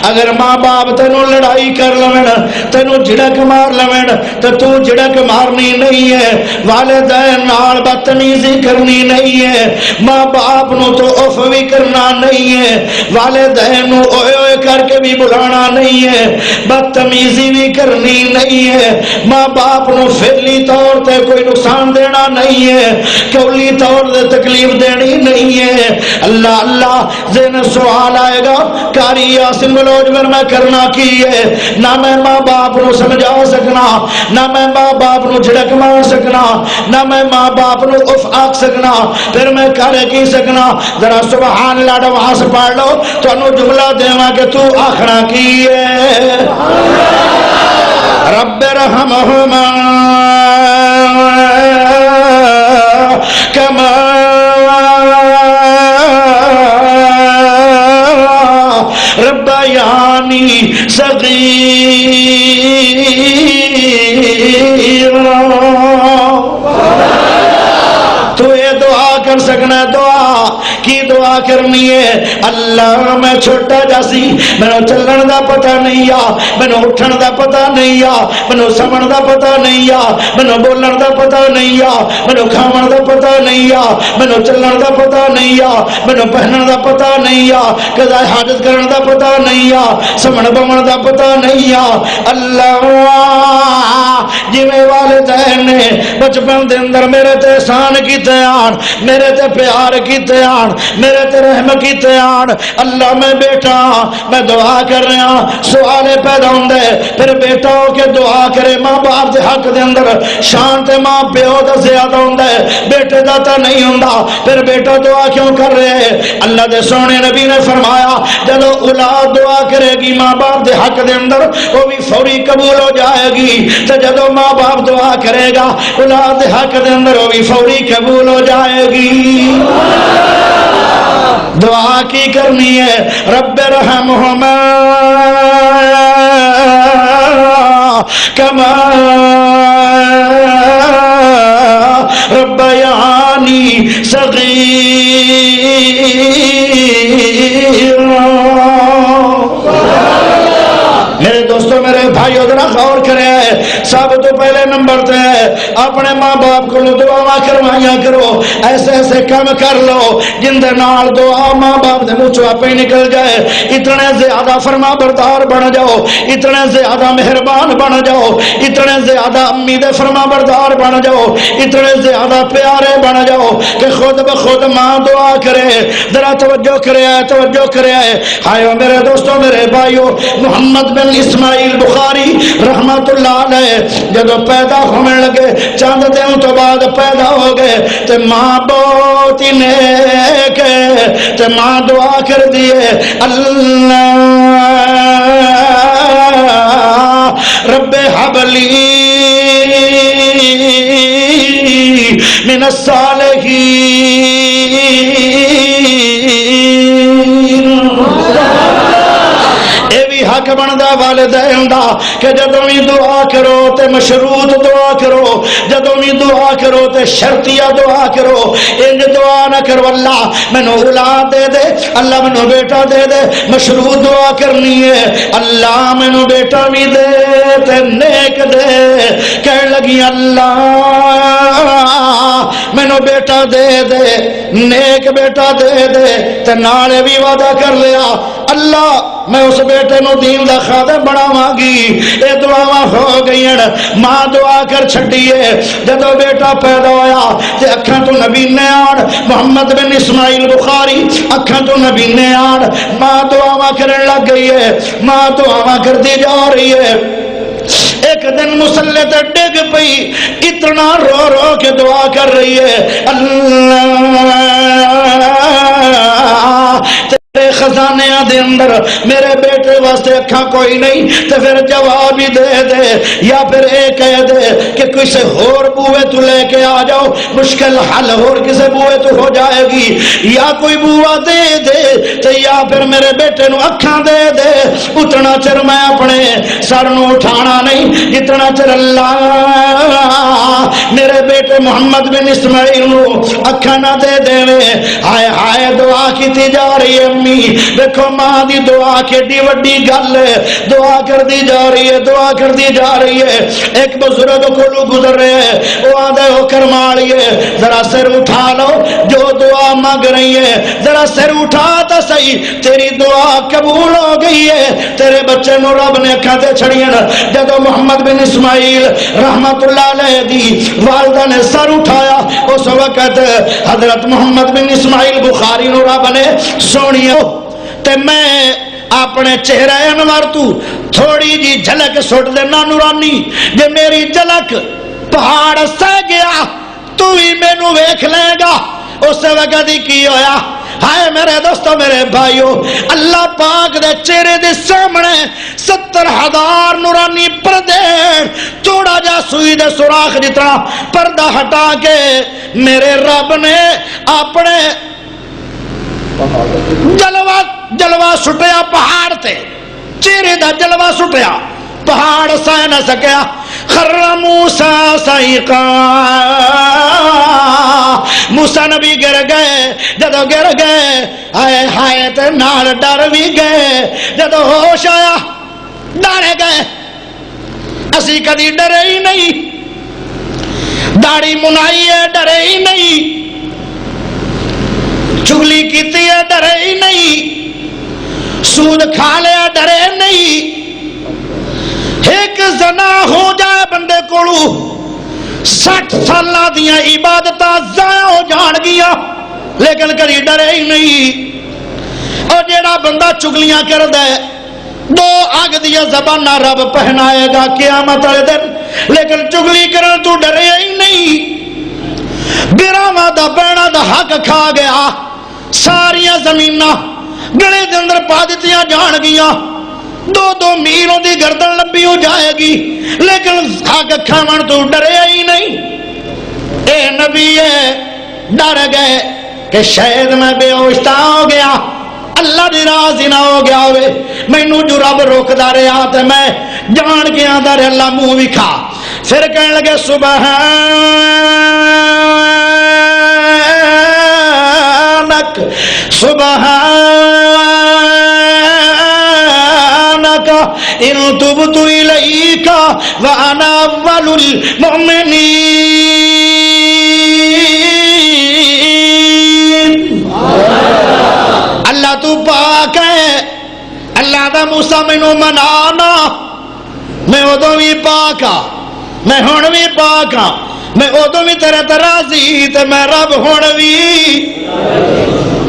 اگر ماں باپ تینوں لڑائی کر لویں، تینوں جھڑک مار لویں تو تو جھڑک مارنی نہیں ہے، والدین نال بدتمیزی کرنی نہیں ہے، ماں باپ نو تو اف بھی کرنا نہیں ہے، والدین نو اوئے اوئے کر کے بھی بلانا نہیں ہے، بدتمیزی بھی کرنی نہیں ہے، ماں باپ نو فعلی طور تے کوئی نقصان دینا نہیں ہے، قولی طور تے تکلیف دینی نہیں ہے۔ اللہ اللہ ذہن سوال آئے گا، قاری یاسین بلوچ میں کرنا کی ہے؟ نہ میں ماں باپ نو سمجھا سکنا، نہ میں ماں باپ نو جھڑک مار سکنا، نہ میں ماں باپ نو اف آکھ سکنا، پھر میں کر کی سکنا؟ ذرا سبحان اللہ ڈواس پڑھ لو تو انو جملہ دیواں کہ تو آخنا کی ہے؟ رب رحمہما کما ربیانی صغیرا۔ تو یہ دعا کر سکنا ہے؟ دعا کی دعا کرنی ہے؟ اللہ میں چھوٹا جاسی، میں نے چلن دا پتہ نہیں آ، میں نے اٹھن دا پتہ نہیں آ، میں نے سمن دا پتہ نہیں آ، میں نے بولن دا پتہ نہیں آ، میں نے کھاون دا پتہ نہیں آ، میں نے چلن دا پتہ نہیں آ، میں نے پہنن دا پتہ نہیں آ، قضاء حاجت کرن دا پتہ نہیں آ، سمن بمن دا پتہ نہیں آ۔ اللہ جی میں والدین نے بچپن دے اندر میرے تے احسان کیتے آن، میرے تے پیار کیتے آن، میرے تے رحم کیتے آن، اللہ میں بیٹا میں دعا کر رہا، سوال پیدا ہوندے پھر بیٹا ہو کے دعا کرے، ماں باپ دے حق دے اندر شان تے ماں پیو دا زیادہ ہوندے، بیٹے دا تا نہیں ہوندا، پھر بیٹا دعا کیوں کر رہے؟ اللہ دے سونے نبی نے فرمایا جدو اولاد دعا کرے گی ماں باپ دے حق دے اندر وہ بھی فوری قبول ہو جائے گی، تو جدو ماں باپ دعا کرے گا اولاد دے حق دے اندر وہ بھی فوری قبول ہو جائے گی۔ دعا کی کرنی ہے؟ رب رحمہما کما ربیانی صغیرا۔ میرے دوستوں میرے بھائیو ذرا غور کرے، سب تو پہلے نمبر تے اپنے ماں باپ کو دعا کروایا کرو، ایسے ایسے کام کر لو جن دے نال دعا ماں باپ دے منہ چوں آپ ہی نکل جائے، اتنے زیادہ فرما بردار بن جاؤ، اتنے زیادہ مہربان بن جاؤ، اتنے زیادہ امی دے فرما بردار بن جاؤ، اتنے زیادہ پیارے بن جاؤ کہ خود بخود ماں دعا کرے۔ ذرا توجہ کرے، توجہ کرے۔ ہائے میرے دوستوں میرے بھائیو، محمد بن اسماعیل بخاری رحمت اللہ علیہ جدو پیدا ہونے لگے چند دن تو بعد پیدا ہو گئے تے ماں بہت ہی نیک ہے تے ماں دعا کر دیے، اللہ رب حبلی من الصالحین۔ اے بھی حق بندا والدین دا کہ جدوں بھی دعا کرو تے مشروط دعا کرو، جدوں بھی دعا کرو تے شرطیہ دعا کرو، انج دعا نہ کرو اللہ مینوں اولاد دے دے، اللہ مینوں بیٹا دے دے، مشروط دعا کرنی ہے اللہ مینوں بیٹا بھی دے تے نیک دے، کہن لگی اللہ مینوں بیٹا دے دے، نیک بیٹا دے دے، تے نالے بھی وعدہ کر لیا اللہ میں اس بیٹے نو دین دا خادم بناواں گی۔ اے دعاواں ہو گئی، ماں دعا کر چھڈیے، جدو بیٹا پیدا ہویا تے اکھاں تو نبی نے آن، محمد بن اسماعیل بخاری اکھاں تو نبی نے آن، ماں دعاواں کرن لگ گئی ہے، ماں دعاواں کردی جا رہی ہے۔ ایک دن مسلے تے ڈگ پئی، اتنا رو رو کے دعا کر رہی ہے اللہ خزانے دے اندر میرے بیٹے واسطے اکھاں کوئی نہیں تے پھر جواب ہی دے دے یا پھر اے کہہ دے کہ کسی اور بوئے تو لے کے آ جاؤ مشکل حل اور کسی بوئے تو ہو جائے گی یا کوئی بوا دے دے تے یا پھر میرے بیٹے نو اکھاں دے دے اتنا چر میں اپنے سر نو اٹھانا نہیں جتنا چر اللہ میرے بیٹے محمد بن اسماعیل نو اکھاں نہ دے دے ہائے ہائے دعا کیتی جا رہی ہے دیکھو ماں دی دعا کیڈی وڈی گل ہے دعا کر دی جا رہی ہے دعا کر دی جا رہی ہے ایک بزرگ کولو گزر رہے ہیں وہ آدھے ہو کر مالیے ذرا سر اٹھا لو جو دعا مانگ رہی ہے ذرا سر اٹھا تا صحیح تیری دعا قبول ہو گئی ہے تیرے بچے نو رب نے اکھاں تے چھڑیاں جدو محمد بن اسماعیل رحمت اللہ علیہ دی والدہ نے سر اٹھایا اس وقت حضرت محمد بن اسماعیل بخاری نو رب نے سونی تے میں اپنے چہرہ انور تو تھوڑی جی جھلک سٹ دینا نورانی جے میری جھلک پہاڑ سہ گیا تو ہی مینوں ویکھ لے گا اس وقت ہی کی ہویا ہائے میرے دوستو میرے بھائیو اللہ پاک دے چہرے دے سامنے 70,000 نورانی پردے تھوڑا جا سوئی دے سوراخ جتنا پردہ ہٹا کے میرے رب نے اپنے جلوہ سٹیا پہاڑ تے چہرے دا جلوہ سٹیا پہاڑ سہ نہ سکیا خر موسیٰ سائقا موسیٰ نبی گر گئے جدو گر گئے آئے ہائے تے نال ڈر بھی گئے جدو ہوش آیا ڈرے گئے اسی کدی ڈرے ہی نہیں داڑھی منائی ہے ڈرے ہی نہیں چگلی کیتی ہے ڈرے ہی نہیں سود کھا لیا ڈرے نہیں ایک زنا ہو جائے بندے کولو 60 سالہ دیاں عبادتاں ضائع ہو جان گیا لیکن کری ڈرے ہی نہیں اور جیڑا بندہ چگلیاں کر دے 2 آگ دیا زبانہ رب پہنائے گا قیامت والے دن لیکن چگلی کرن تو ڈرے ہی نہیں براواں دا بیڑا دا حق کھا گیا ساریاں زمیناں گلے دے اندر پا دتیاں جان گیا 2 میلوں دی گردن لمبی ہو جائے گی لیکن حق کھاون تو ڈرے ہی نہیں اے نبی ڈر گئے کہ شاید میں بے ہوش ہو گیا اللہ دی راضی نہ ہو گیا ہوئے مینوں جو رب روکدا رہا تے میں جان کے آندا رہا اللہ منہ وکھا پھر کہنے لگے سبحانک ان تبت الیک وانا اول المؤمنین اللہ تو پاک ہے اللہ دا موسیٰ مینوں منانا میں ادو بھی پاک ہاں میں ہن بھی پاک ہاں میں ادو بھی تیرے تے راضی تے میں رب ہن بھی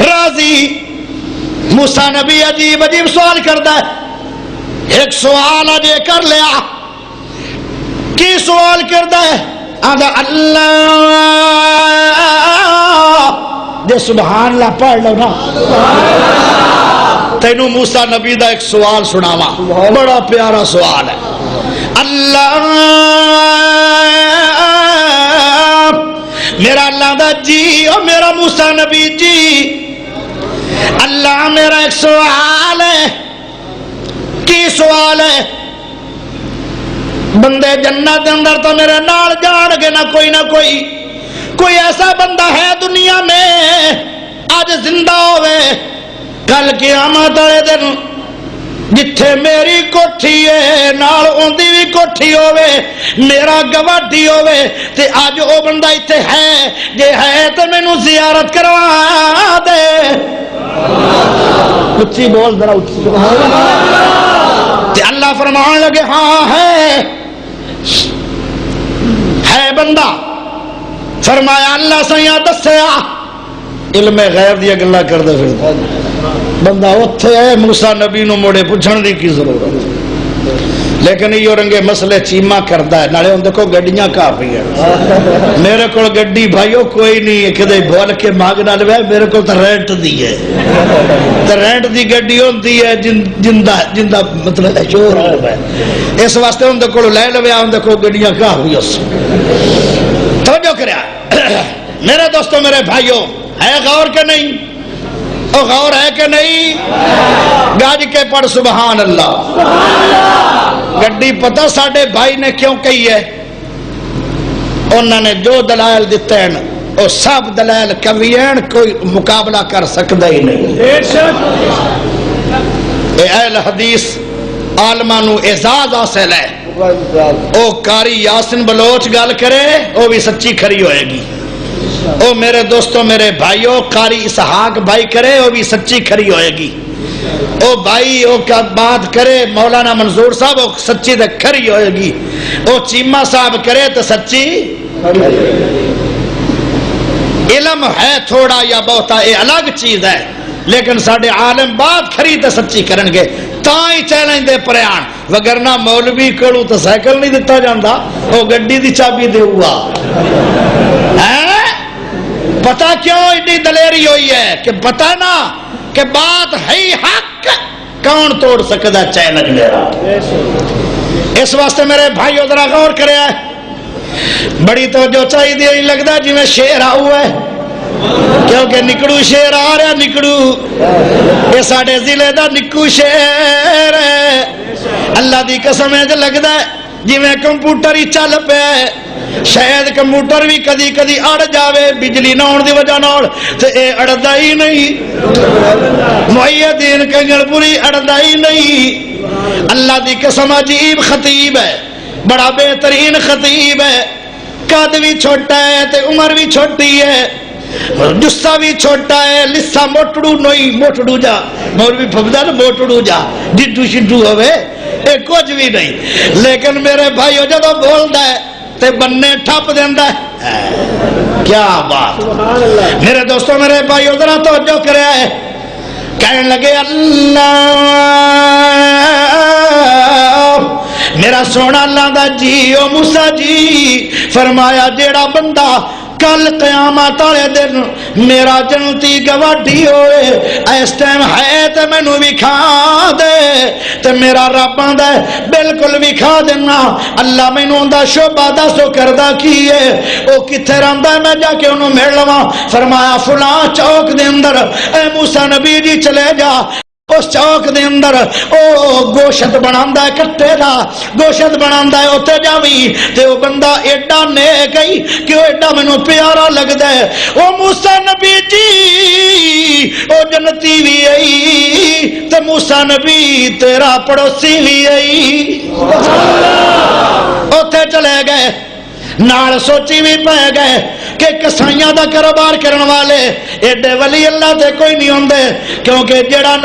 راضی موسیٰ نبی عجیب عجیب سوال کردا ہے ایک سوال اجے کر لیا کی سوال کردا ہے آدھا اللہ دے سبحان اللہ پڑھ لو نا تینوں موسیٰ نبی دا ایک سوال سناوا بڑا پیارا سوال ہے اللہ میرا اللہ دا جی اور میرا موسیٰ نبی جی اللہ میرا ایک سوال ہے کی سوال ہے بندے جنت دے اندر تو میرے نال جان گے نہ کوئی ایسا بندہ ہے دنیا میں آج زندہ ہوئے کل قیامت والے دن جتھے میری کوٹھی ہے نال اوندی بھی کوٹھی ہوئے میرا گواڈی ہوئے تے آج او بندہ ایتھے ہے جے ہے تے مینوں زیارت کروا دے اچھی بول ذرا اچھی تے اللہ فرمان لگے ہاں ہے بندہ فرمایا اللہ سیاں دسیا علم غیب دیا گلا کردے پھر بندہ اوتھے ہے موسیٰ نبی نو موڑے پوچھن دی کی ضرورت لیکن یہ رنگے مسئلے چیما کرتا ہے نالے اندر کو گڈیاں کافی ہیں میرے کو گڈی بھائیو کوئی نہیں کدے بول کے مانگ نہ لے میرے کو تو رینٹ دی ہے تو رینٹ دی گڈی ہوتی ہے جندہ مطلب شور ہے اس واسطے اندر کو لے لے اندر کو گڈیاں کافی اس توجہ کریا میرے دوستوں میرے بھائیو ہے غور کہ نہیں او غور ہے کہ نہیں گاج کے پڑھ سبحان اللہ گڈی پتہ ساڑھے بھائی نے کیوں کہی ہے انہوں نے جو دلائل دیتے ہیں وہ سب دلائل کویین کوئی مقابلہ کر سکتا ہی نہیں اے اہل حدیث عالمانو اعزاز حاصل ہے او قاری یاسین بلوچ گل کرے وہ بھی سچی کھری ہوئے گی او میرے دوستوں میرے بھائیوں قاری اسحاق بھائی کرے وہ بھی سچی کھری ہوئے گی او بھائی او کیا بات کرے مولانا منظور صاحب وہ سچی تے کھری ہوئے گی او چیمہ صاحب کرے تو سچی علم ہے تھوڑا یا بہتا یہ الگ چیز ہے لیکن ساڑھے عالم بات کھری تے سچی کرن گے تاں ہی چیلنج دے پریان وگرنہ مولوی کڑو تو سائیکل نہیں دیتا جاندہ وہ گڈی دی چابی دے ہوا پتا کیوں اتنی دلیری ہوئی ہے کہ پتا نا کہ بات ہے حق کون توڑ سکتا چیلنج میرا اس واسطے میرے بھائیو ذرا غور کرے بڑی توجہ چاہیے نہیں لگتا جی میں شیر آؤ ہے کیونکہ نکڑو شیر آ رہا نکڑو یہ ساڑھے ضلع دا نکو شیر ہے اللہ دی قسم ہے جو لگتا ہے جی میں کمپیوٹر ہی چل پہ شاید کمپیوٹر بھی کدی کدی اڑ جاوے بجلی نہ ہونے دی وجہ نال تے اے اڑدا ہی نہیں محی الدین کنگل پوری اڑدا ہی نہیں اللہ دی قسم عجیب خطیب ہے بڑا بہترین خطیب ہے قد بھی چھوٹا ہے تے عمر بھی چھوٹی ہے جسا بھی چھوٹا ہے لسا موٹڑو نہیں موٹڑو جا مولوی پھبدا نا موٹڑو جا ڈڈو شڈو ہوئے اے کچھ بھی نہیں لیکن میرے بھائیو جب بولدا ہے تے بننے ٹھپ دیندہ ہے کیا بات میرے دوستوں میرے بھائیو ذرا توجہ کرے آئے کہنے لگے اللہ میرا سونا اللہ دا جی او موسیٰ جی فرمایا جیڑا بندہ کل قیامت والے دن میرا جنتی گواڈی ہوئے اس ٹائم ہے تے مینوں بھی کھا دے تے میرا رب آندا ہے بالکل بھی کھا دینا اللہ مینوں دا شوبہ دسو کردا کی ہے او کتھے رہندا ہے میں جا کے انہوں مل لواں فرمایا فلاں چوک دے اندر اے موسیٰ نبی جی چلے جا اس چوک دے اندر او گوشت بناندہ ہے کٹے دا گوشت بناندہ ہے اوتے جاوی تے او بندہ ایڈا نیک گئی کہ او ایڈا منو پیارا لگ دے او موسیٰ نبی جی او جنتی بھی آئی تے موسیٰ نبی تیرا پڑوسی بھی آئی اوتے چلے گئے نال سوچی بھی پہ گئے کہ کسائیاں دا کاروبار کرن والے ایڈے ولی اللہ تے کوئی نہیں ہوندے کیونکہ جڑا